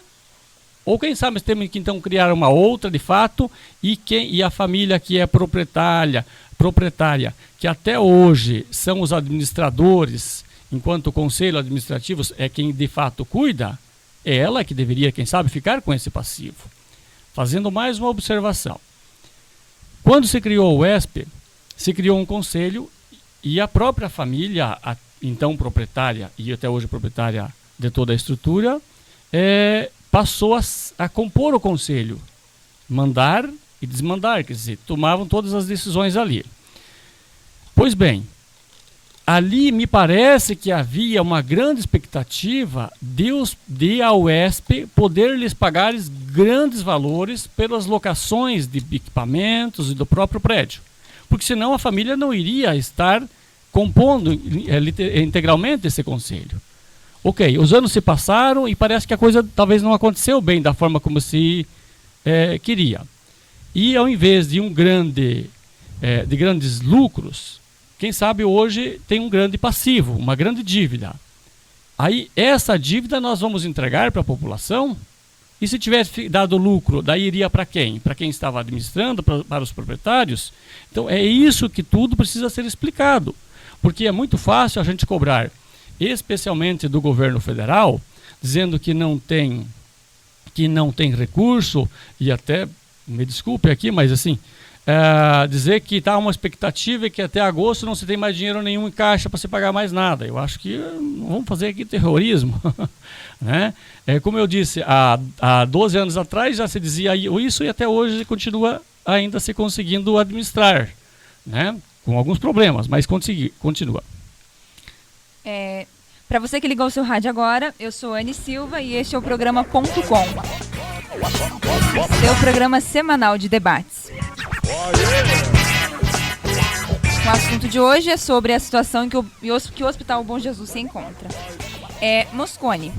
Ou quem sabe temos que então criar uma outra de fato e a família que é proprietária, que até hoje são os administradores, enquanto o conselho administrativo é quem de fato cuida, é ela que deveria, quem sabe, ficar com esse passivo. Fazendo mais uma observação. Quando se criou o UESP, se criou um conselho e a própria família, então proprietária e até hoje proprietária de toda a estrutura, passou a compor o conselho, mandar e desmandar, quer dizer, tomavam todas as decisões ali. Pois bem, ali me parece que havia uma grande expectativa de a UESP poder lhes pagar grandes valores pelas locações de equipamentos e do próprio prédio, porque senão a família não iria estar compondo integralmente esse conselho. Ok, os anos se passaram e parece que a coisa talvez não aconteceu bem da forma como se queria. E ao invés de de grandes lucros, quem sabe hoje tem um grande passivo, uma grande dívida. Aí essa dívida nós vamos entregar para a população e se tivesse dado lucro, daí iria para quem? Para quem estava administrando, para os proprietários? Então é isso que tudo precisa ser explicado, porque é muito fácil a gente cobrar, especialmente do governo federal, dizendo que não tem recurso, e até, me desculpe aqui, mas assim, dizer que está uma expectativa e que até agosto não se tem mais dinheiro nenhum em caixa para se pagar mais nada. Eu acho que não vamos fazer aqui terrorismo. Né? Como eu disse, há 12 anos atrás já se dizia isso e até hoje continua ainda se conseguindo administrar, né? Com alguns problemas, mas continua. Para você que ligou o seu rádio agora, eu sou Anne Silva e este é o programa .com, seu programa semanal de debates. O assunto de hoje é sobre a situação que o Hospital Bom Jesus se encontra. Mosconi,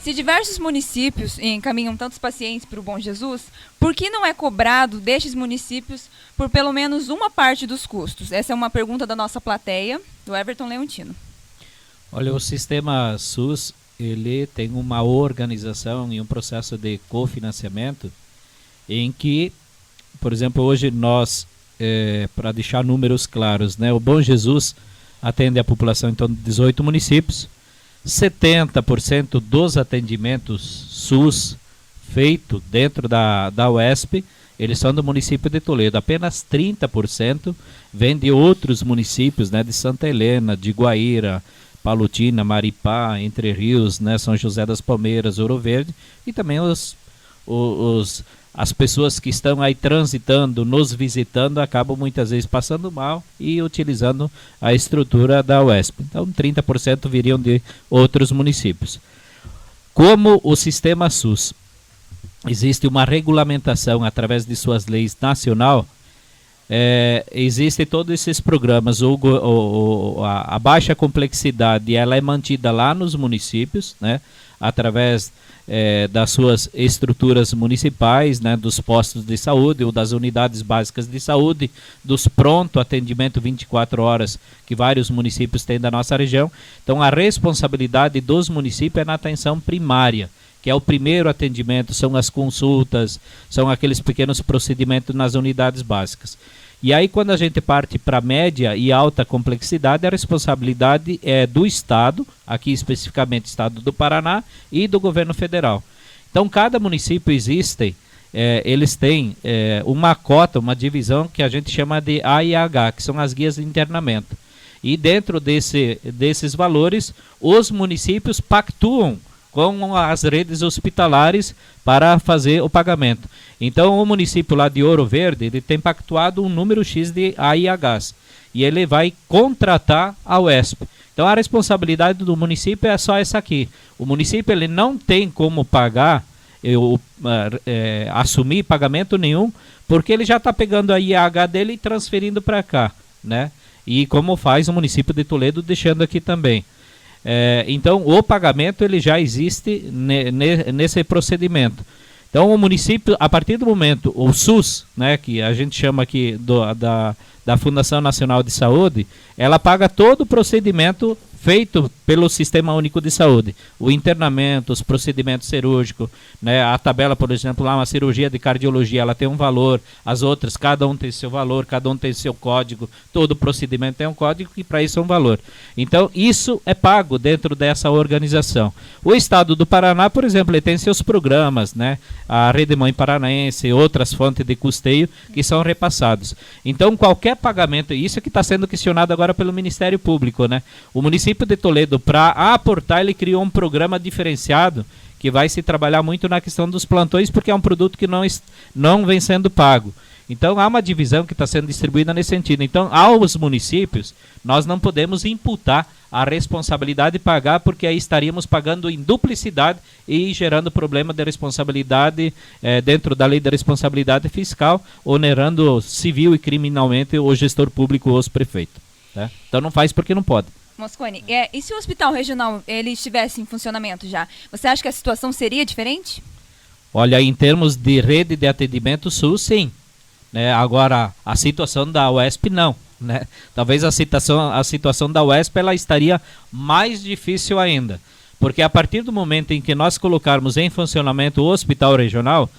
se diversos municípios encaminham tantos pacientes para o Bom Jesus, por que não é cobrado destes municípios por pelo menos uma parte dos custos? Essa é uma pergunta da nossa plateia, do Everton Leontino. Olha, o sistema SUS, ele tem uma organização e um processo de cofinanciamento em que, por exemplo, hoje nós, para deixar números claros, né, o Bom Jesus atende a população em torno de 18 municípios, 70% dos atendimentos SUS feito dentro da UESP, eles são do município de Toledo. Apenas 30% vem de outros municípios, né, de Santa Helena, de Guaíra, Palutina, Maripá, Entre Rios, né, São José das Palmeiras, Ouro Verde, e também as pessoas que estão aí transitando, nos visitando, acabam muitas vezes passando mal e utilizando a estrutura da UESP. Então 30% viriam de outros municípios. Como o sistema SUS existe uma regulamentação através de suas leis nacional, existem todos esses programas, a baixa complexidade ela é mantida lá nos municípios, né, através das suas estruturas municipais, né, dos postos de saúde ou das unidades básicas de saúde, dos pronto atendimento 24 horas que vários municípios têm da nossa região. Então a responsabilidade dos municípios é na atenção primária, que é o primeiro atendimento, são as consultas, são aqueles pequenos procedimentos nas unidades básicas. E aí quando a gente parte para média e alta complexidade, a responsabilidade é do Estado, aqui especificamente Estado do Paraná, e do governo federal. Então cada município eles têm uma cota, uma divisão que a gente chama de AIH, que são as guias de internamento. E dentro desses valores, os municípios pactuam com as redes hospitalares para fazer o pagamento. Então o município lá de Ouro Verde, ele tem pactuado um número X de AIHs e ele vai contratar a UESP. Então a responsabilidade do município é só essa aqui. O município ele não tem como pagar assumir pagamento nenhum, porque ele já está pegando a IAH dele e transferindo para cá, né? E como faz o município de Toledo, deixando aqui também. Então, o pagamento ele já existe nesse procedimento. Então, o município, a partir do momento, o SUS, né, que a gente chama aqui da Fundação Nacional de Saúde, ela paga todo o procedimento feito pelo Sistema Único de Saúde. O internamento, os procedimentos cirúrgicos, né, a tabela, por exemplo, lá uma cirurgia de cardiologia, ela tem um valor, as outras, cada um tem seu valor, cada um tem seu código, todo procedimento tem um código e para isso é um valor. Então, isso é pago dentro dessa organização. O Estado do Paraná, por exemplo, ele tem seus programas, né, a Rede Mãe Paranaense, outras fontes de custeio que são repassados. Então, qualquer pagamento, isso é que está sendo questionado agora pelo Ministério Público, né? O município de Toledo, para aportar, ele criou um programa diferenciado que vai se trabalhar muito na questão dos plantões, porque é um produto que não vem sendo pago. Então, há uma divisão que está sendo distribuída nesse sentido. Então, aos municípios, nós não podemos imputar a responsabilidade de pagar, porque aí estaríamos pagando em duplicidade e gerando problema de responsabilidade dentro da lei da responsabilidade fiscal, onerando civil e criminalmente o gestor público ou os prefeitos. Tá? Então, não faz porque não pode. Moscone, e se o hospital regional ele estivesse em funcionamento já, você acha que a situação seria diferente? Olha, em termos de rede de atendimento SUS, sim. Né? Agora, a situação da UESP, não. Né? Talvez a situação da UESP ela estaria mais difícil ainda. Porque a partir do momento em que nós colocarmos em funcionamento o hospital regional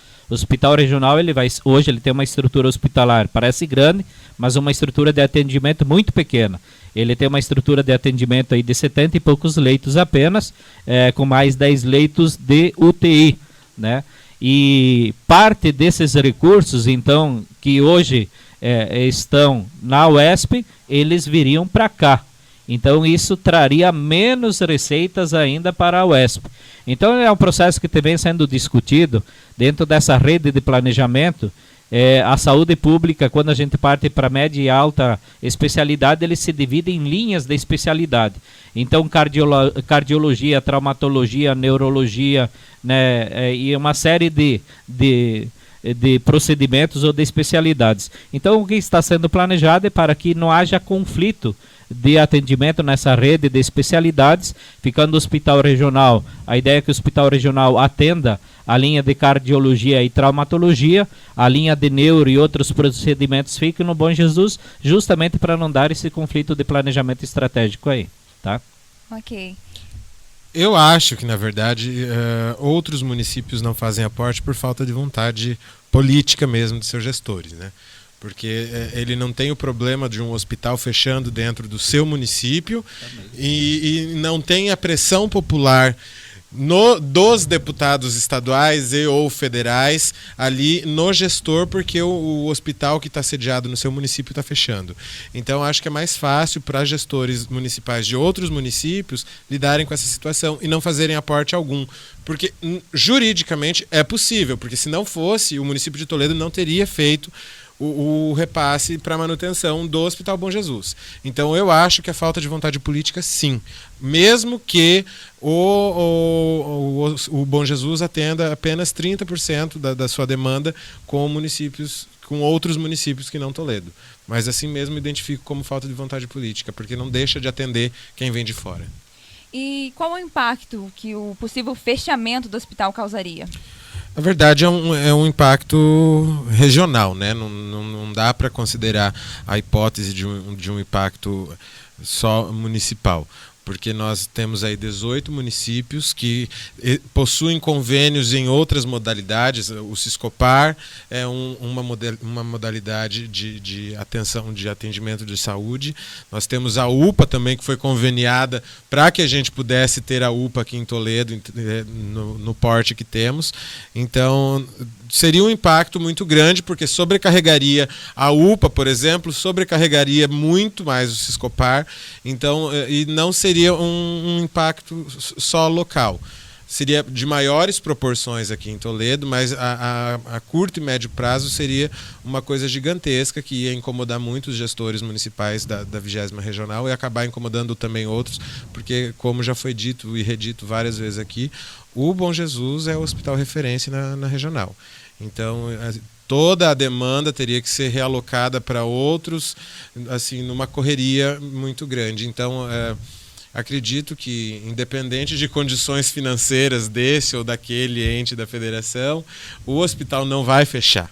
hoje ele tem uma estrutura hospitalar, parece grande, mas uma estrutura de atendimento muito pequena. Ele tem uma estrutura de atendimento aí de 70 e poucos leitos apenas, com mais 10 leitos de UTI, né? E parte desses recursos, então, que hoje estão na UESP, eles viriam para cá. Então, isso traria menos receitas ainda para a UESP. Então, é um processo que vem sendo discutido dentro dessa rede de planejamento. A saúde pública, quando a gente parte para média e alta especialidade, ele se divide em linhas de especialidade. Então, cardiologia, traumatologia, neurologia, né, e uma série de procedimentos ou de especialidades. Então, o que está sendo planejado é para que não haja conflito de atendimento nessa rede de especialidades, ficando o hospital regional. A ideia é que o hospital regional atenda a linha de cardiologia e traumatologia, a linha de neuro e outros procedimentos fique no Bom Jesus, justamente para não dar esse conflito de planejamento estratégico aí, tá? Ok. Eu acho que, na verdade, outros municípios não fazem aporte por falta de vontade política mesmo de seus gestores, né? Porque ele não tem o problema de um hospital fechando dentro do seu município e não tem a pressão popular dos deputados estaduais e ou federais ali no gestor, porque o hospital que está sediado no seu município está fechando. Então, acho que é mais fácil para gestores municipais de outros municípios lidarem com essa situação e não fazerem aporte algum. Porque juridicamente é possível, porque se não fosse, o município de Toledo não teria feito o repasse para manutenção do Hospital Bom Jesus. Então, eu acho que a falta de vontade política, sim. Mesmo que o Bom Jesus atenda apenas 30% da sua demanda com outros municípios que não Toledo. Mas assim mesmo identifico como falta de vontade política, porque não deixa de atender quem vem de fora. E qual o impacto que o possível fechamento do hospital causaria? Na verdade, é um impacto regional, né? Não dá para considerar a hipótese de um impacto só municipal, porque nós temos aí 18 municípios que possuem convênios em outras modalidades. O Siscopar é uma modalidade de atenção, de atendimento de saúde. Nós temos a UPA também, que foi conveniada para que a gente pudesse ter a UPA aqui em Toledo, no porte que temos. Então, seria um impacto muito grande, porque sobrecarregaria a UPA, por exemplo, sobrecarregaria muito mais o Siscopar, então, e não seria um impacto só local. seria de maiores proporções aqui em Toledo, mas a curto e médio prazo seria uma coisa gigantesca que ia incomodar muito os gestores municipais da 20ª Regional e acabar incomodando também outros, porque, como já foi dito e redito várias vezes aqui, o Bom Jesus é o hospital referência na Regional. Então, toda a demanda teria que ser realocada para outros, assim, numa correria muito grande. Então, acredito que, independente de condições financeiras desse ou daquele ente da federação, o hospital não vai fechar,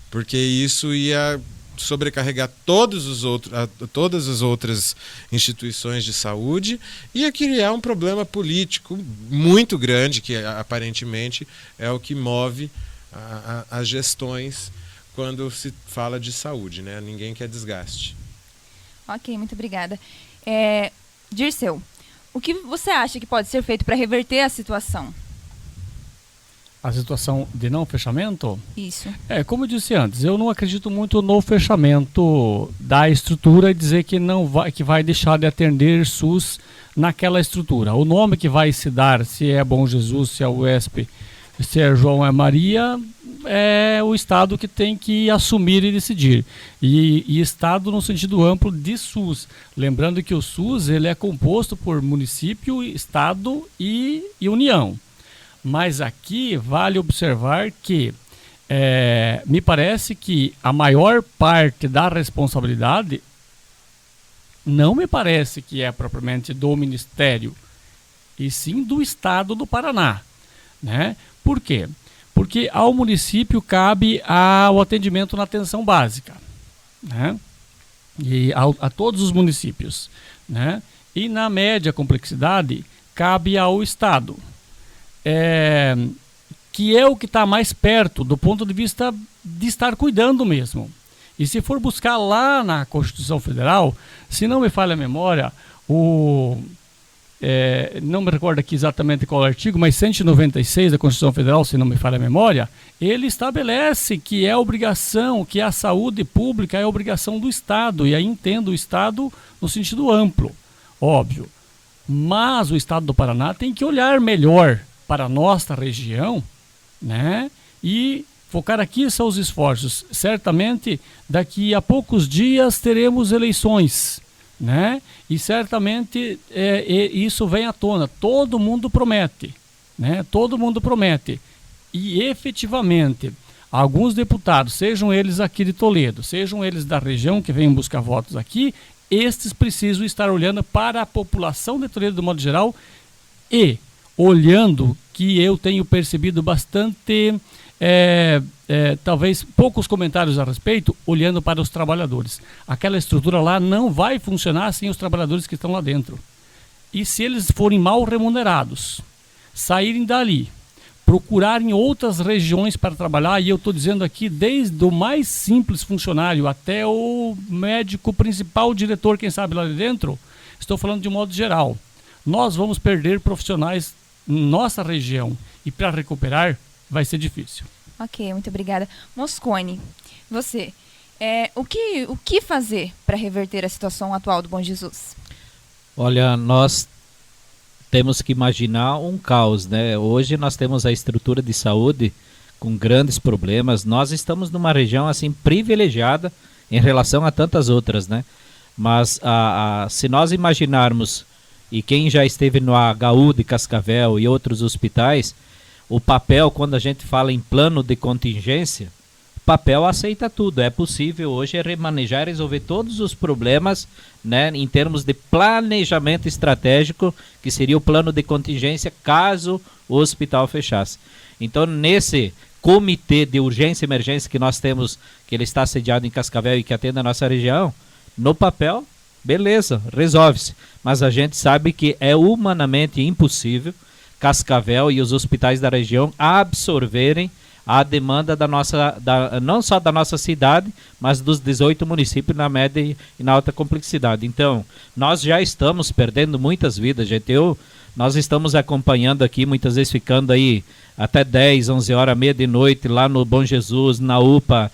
porque isso ia sobrecarregar todas as outras instituições de saúde e ia criar um problema político muito grande, que aparentemente é o que move as gestões quando se fala de saúde, né? Ninguém quer desgaste. Ok, muito obrigada. Dirceu, o que você acha que pode ser feito para reverter a situação? A situação de não fechamento? Isso. Como eu disse antes, eu não acredito muito no fechamento da estrutura e dizer que que vai deixar de atender SUS naquela estrutura. O nome que vai se dar, se é Bom Jesus, se é UESP, se é João Maria, é o Estado que tem que assumir e decidir. E Estado no sentido amplo de SUS. Lembrando que o SUS ele é composto por município, Estado e União. Mas aqui vale observar que me parece que a maior parte da responsabilidade não me parece que é propriamente do Ministério, e sim do Estado do Paraná, né? Por quê? Porque ao município cabe o atendimento na atenção básica, né? E a todos os municípios, né? E na média complexidade cabe ao Estado, que é o que está mais perto do ponto de vista de estar cuidando mesmo. E se for buscar lá na Constituição Federal, se não me falha a memória, não me recordo aqui exatamente qual artigo, mas 196 da Constituição Federal, se não me falha a memória, ele estabelece que é obrigação, que a saúde pública é obrigação do Estado, e aí entendo o Estado no sentido amplo, óbvio. Mas o Estado do Paraná tem que olhar melhor para a nossa região, né? E focar aqui seus esforços. Certamente, daqui a poucos dias teremos eleições, né? E certamente isso vem à tona. Todo mundo promete, né? Todo mundo promete. E efetivamente, alguns deputados, sejam eles aqui de Toledo, sejam eles da região que vêm buscar votos aqui, estes precisam estar olhando para a população de Toledo, do modo geral, e olhando, que eu tenho percebido bastante, talvez poucos comentários a respeito, olhando para os trabalhadores. Aquela estrutura lá não vai funcionar sem os trabalhadores que estão lá dentro. E se eles forem mal remunerados, saírem dali, procurarem outras regiões para trabalhar, e eu estou dizendo aqui desde o mais simples funcionário até o médico principal, diretor, quem sabe lá de dentro, estou falando de um modo geral. Nós vamos perder profissionais em nossa região, e para recuperar vai ser difícil. Ok, muito obrigada. Moscone, você, o que fazer para reverter a situação atual do Bom Jesus? Olha, nós temos que imaginar um caos, né? Hoje nós temos a estrutura de saúde com grandes problemas. Nós estamos numa região assim privilegiada em relação a tantas outras, né? Mas se nós imaginarmos, e quem já esteve no HU de Cascavel e outros hospitais, o papel, quando a gente fala em plano de contingência, o papel aceita tudo. É possível hoje remanejar e resolver todos os problemas, né, em termos de planejamento estratégico, que seria o plano de contingência caso o hospital fechasse. Então, nesse comitê de urgência e emergência que nós temos, que ele está sediado em Cascavel e que atende a nossa região, no papel, beleza, resolve-se. Mas a gente sabe que é humanamente impossível Cascavel e os hospitais da região absorverem a demanda não só da nossa cidade, mas dos 18 municípios na média e na alta complexidade. Então, nós já estamos perdendo muitas vidas, gente. Nós estamos acompanhando aqui, muitas vezes ficando aí até 10, 11 horas, meia de noite, lá no Bom Jesus, na UPA,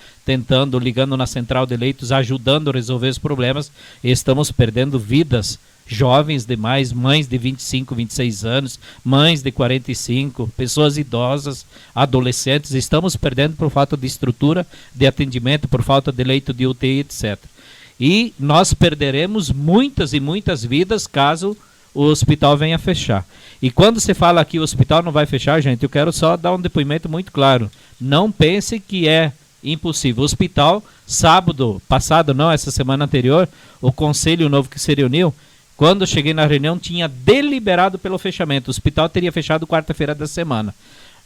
ligando na central de leitos, ajudando a resolver os problemas, e estamos perdendo vidas jovens demais, mães de 25, 26 anos, mães de 45, pessoas idosas, adolescentes, estamos perdendo por falta de estrutura de atendimento, por falta de leito de UTI, etc. E nós perderemos muitas e muitas vidas caso o hospital venha fechar. E quando se fala que o hospital não vai fechar, gente, eu quero só dar um depoimento muito claro. Não pense que é impossível. O hospital, sábado passado, não, essa semana anterior, o conselho novo que se reuniu, quando eu cheguei na reunião, tinha deliberado pelo fechamento. O hospital teria fechado quarta-feira da semana.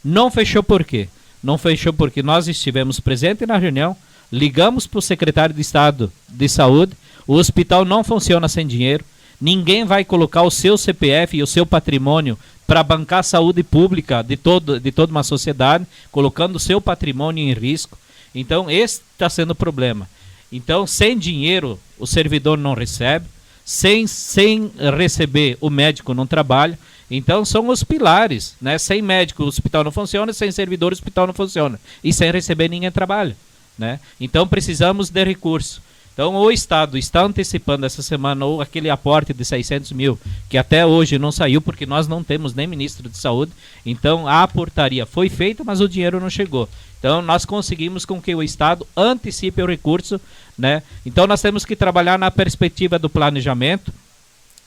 Não fechou por quê? Não fechou porque nós estivemos presentes na reunião, ligamos para o secretário de Estado de Saúde, o hospital não funciona sem dinheiro, ninguém vai colocar o seu CPF e o seu patrimônio para bancar a saúde pública de toda uma sociedade, colocando o seu patrimônio em risco. Então, esse está sendo o problema. Então, sem dinheiro, o servidor não recebe, sem receber, o médico não trabalha. Então, são os pilares, né? Sem médico, o hospital não funciona, sem servidor, o hospital não funciona. E sem receber, ninguém trabalha, né? Então, precisamos de recurso. Então, o Estado está antecipando essa semana ou aquele aporte de 600 mil, que até hoje não saiu, porque nós não temos nem ministro de saúde. Então, a portaria foi feita, mas o dinheiro não chegou. Então, nós conseguimos com que o Estado antecipe o recurso, né? Então, nós temos que trabalhar na perspectiva do planejamento.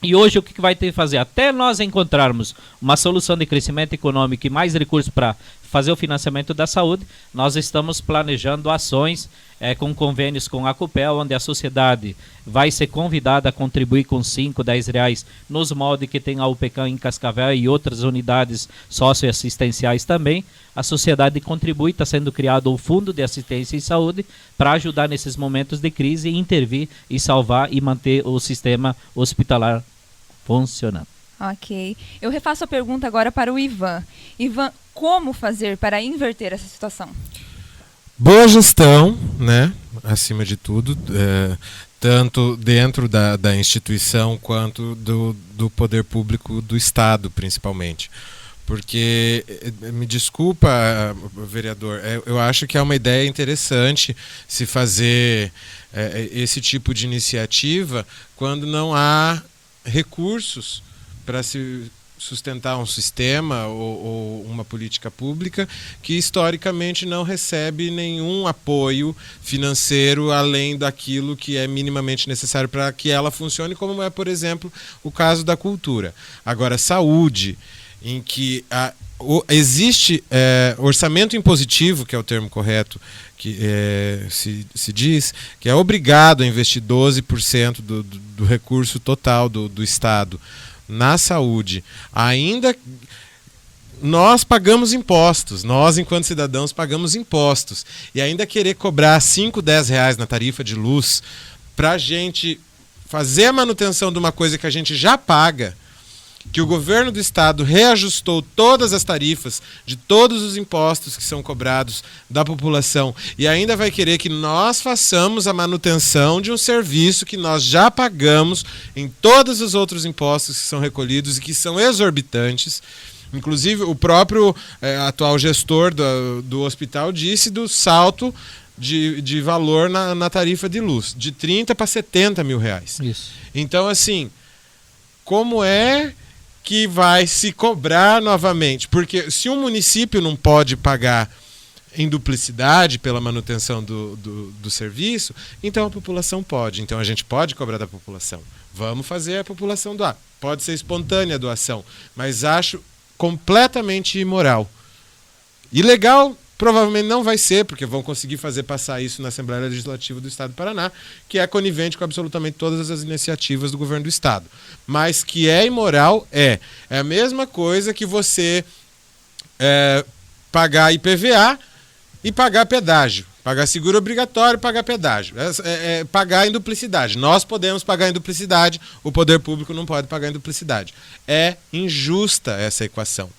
E hoje o que vai ter que fazer? Até nós encontrarmos uma solução de crescimento econômico e mais recursos para fazer o financiamento da saúde, nós estamos planejando ações com convênios com a Copel, onde a sociedade vai ser convidada a contribuir com 5, 10 reais nos moldes que tem a UPCAM em Cascavel e outras unidades socioassistenciais também. A sociedade contribui, está sendo criado o Fundo de Assistência em Saúde para ajudar nesses momentos de crise, intervir e salvar e manter o sistema hospitalar funcionando. Ok. Eu refaço a pergunta agora para o Ivan. Ivan, como fazer para inverter essa situação? Boa gestão, né? Acima de tudo, tanto dentro da instituição quanto do poder público do Estado, principalmente. Porque, me desculpa, vereador, eu acho que é uma ideia interessante se fazer esse tipo de iniciativa quando não há recursos para se sustentar um sistema ou uma política pública que historicamente não recebe nenhum apoio financeiro além daquilo que é minimamente necessário para que ela funcione, como é, por exemplo, o caso da cultura. Agora, saúde, em que existe orçamento impositivo, que é o termo correto, que se diz, que é obrigado a investir 12% do recurso total do Estado na saúde. Ainda nós pagamos impostos, nós enquanto cidadãos pagamos impostos, e ainda querer cobrar 5, 10 reais na tarifa de luz para a gente fazer a manutenção de uma coisa que a gente já paga, que o governo do estado reajustou todas as tarifas de todos os impostos que são cobrados da população, e ainda vai querer que nós façamos a manutenção de um serviço que nós já pagamos em todos os outros impostos que são recolhidos e que são exorbitantes. Inclusive, o próprio atual gestor do hospital disse do salto de valor na tarifa de luz, de 30 para 70 mil reais. Isso. Então, assim, como é que vai se cobrar novamente? Porque se um município não pode pagar em duplicidade pela manutenção do serviço, então a população pode. Então a gente pode cobrar da população. Vamos fazer a população doar. Pode ser espontânea a doação, mas acho completamente imoral. Ilegal provavelmente não vai ser, porque vão conseguir fazer passar isso na Assembleia Legislativa do Estado do Paraná, que é conivente com absolutamente todas as iniciativas do governo do Estado. Mas que é imoral, é a mesma coisa que você pagar IPVA e pagar pedágio. Pagar seguro obrigatório e pagar pedágio. Pagar em duplicidade. Nós podemos pagar em duplicidade, o poder público não pode pagar em duplicidade. É injusta essa equação.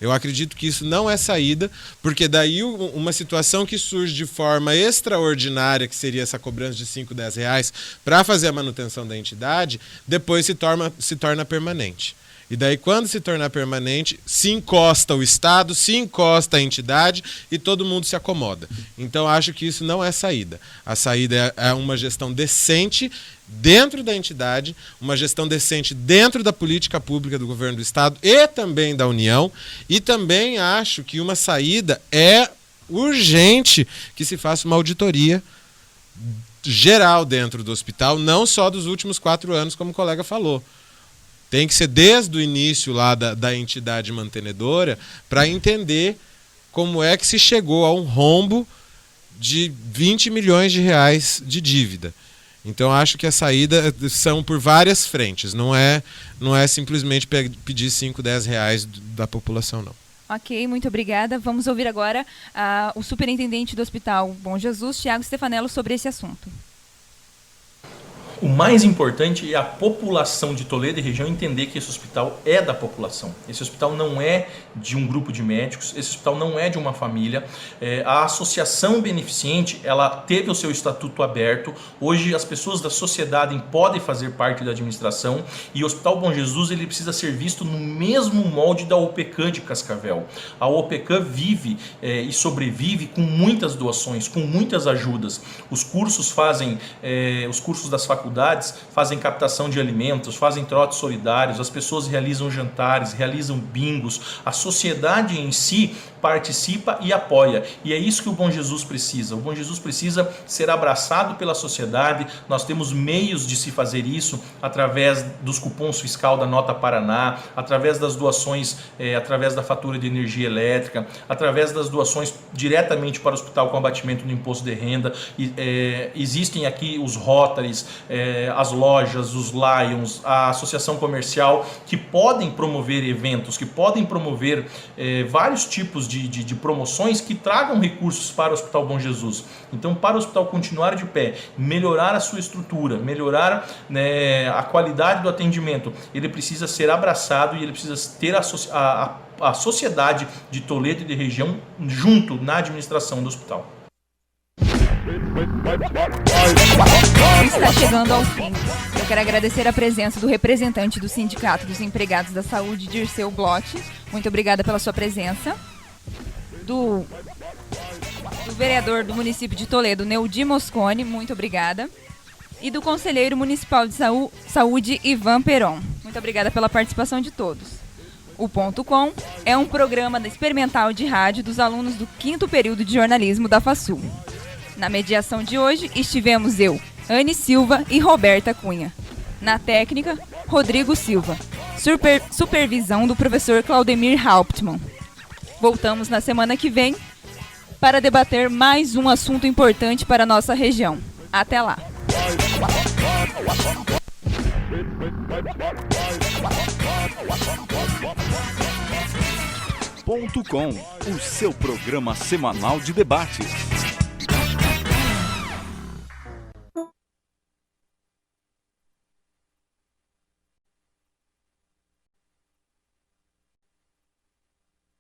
Eu acredito que isso não é saída, porque daí uma situação que surge de forma extraordinária, que seria essa cobrança de 5, 10 reais, para fazer a manutenção da entidade, depois se torna permanente. E daí, quando se tornar permanente, se encosta o Estado, se encosta a entidade e todo mundo se acomoda. Então, acho que isso não é saída. A saída é uma gestão decente dentro da entidade, uma gestão decente dentro da política pública do governo do Estado e também da União. E também acho que uma saída é urgente que se faça uma auditoria geral dentro do hospital, não só dos últimos 4 anos, como o colega falou. Tem que ser desde o início lá da entidade mantenedora para entender como é que se chegou a um rombo de 20 milhões de reais de dívida. Então, acho que a saída são por várias frentes, não é simplesmente pedir 5, 10 reais da população, não. Ok, muito obrigada. Vamos ouvir agora o superintendente do Hospital Bom Jesus, Thiago Stefanello, sobre esse assunto. O mais importante é a população de Toledo e região entender que esse hospital é da população. Esse hospital não é de um grupo de médicos, esse hospital não é de uma família. A associação beneficente, ela teve o seu estatuto aberto. Hoje as pessoas da sociedade podem fazer parte da administração e o Hospital Bom Jesus ele precisa ser visto no mesmo molde da OPECAM de Cascavel. A OPECAM vive e sobrevive com muitas doações, com muitas ajudas. Os cursos das faculdades fazem captação de alimentos, fazem trotes solidários, as pessoas realizam jantares, realizam bingos, a sociedade em si participa e apoia. E é isso que o Bom Jesus precisa. O Bom Jesus precisa ser abraçado pela sociedade. Nós temos meios de se fazer isso através dos cupons fiscal da Nota Paraná, através das doações, através da fatura de energia elétrica, através das doações diretamente para o hospital com abatimento do imposto de renda. Existem aqui os Rotaries, as lojas, os Lions, a associação comercial que podem promover eventos, que podem promover vários tipos de promoções que tragam recursos para o Hospital Bom Jesus. Então, para o hospital continuar de pé, melhorar a sua estrutura, melhorar a qualidade do atendimento, ele precisa ser abraçado e ele precisa ter a sociedade de Toledo e de região junto na administração do hospital. Está chegando ao fim. Eu quero agradecer a presença do representante do Sindicato dos Empregados da Saúde, Dirceu Bloch. Muito obrigada pela sua presença. Do vereador do município de Toledo, Neudi Moscone, muito obrigada. E do conselheiro municipal de saúde, Ivan Peron. Muito obrigada pela participação de todos. O Ponto Com é um programa experimental de rádio dos alunos do 5º período de jornalismo da FASUL. Na mediação de hoje estivemos eu, Anne Silva e Roberta Cunha. Na técnica, Rodrigo Silva. Supervisão do professor Claudemir Hauptmann. Voltamos na semana que vem para debater mais um assunto importante para a nossa região. Até lá! Ponto Com, o seu programa semanal de debates.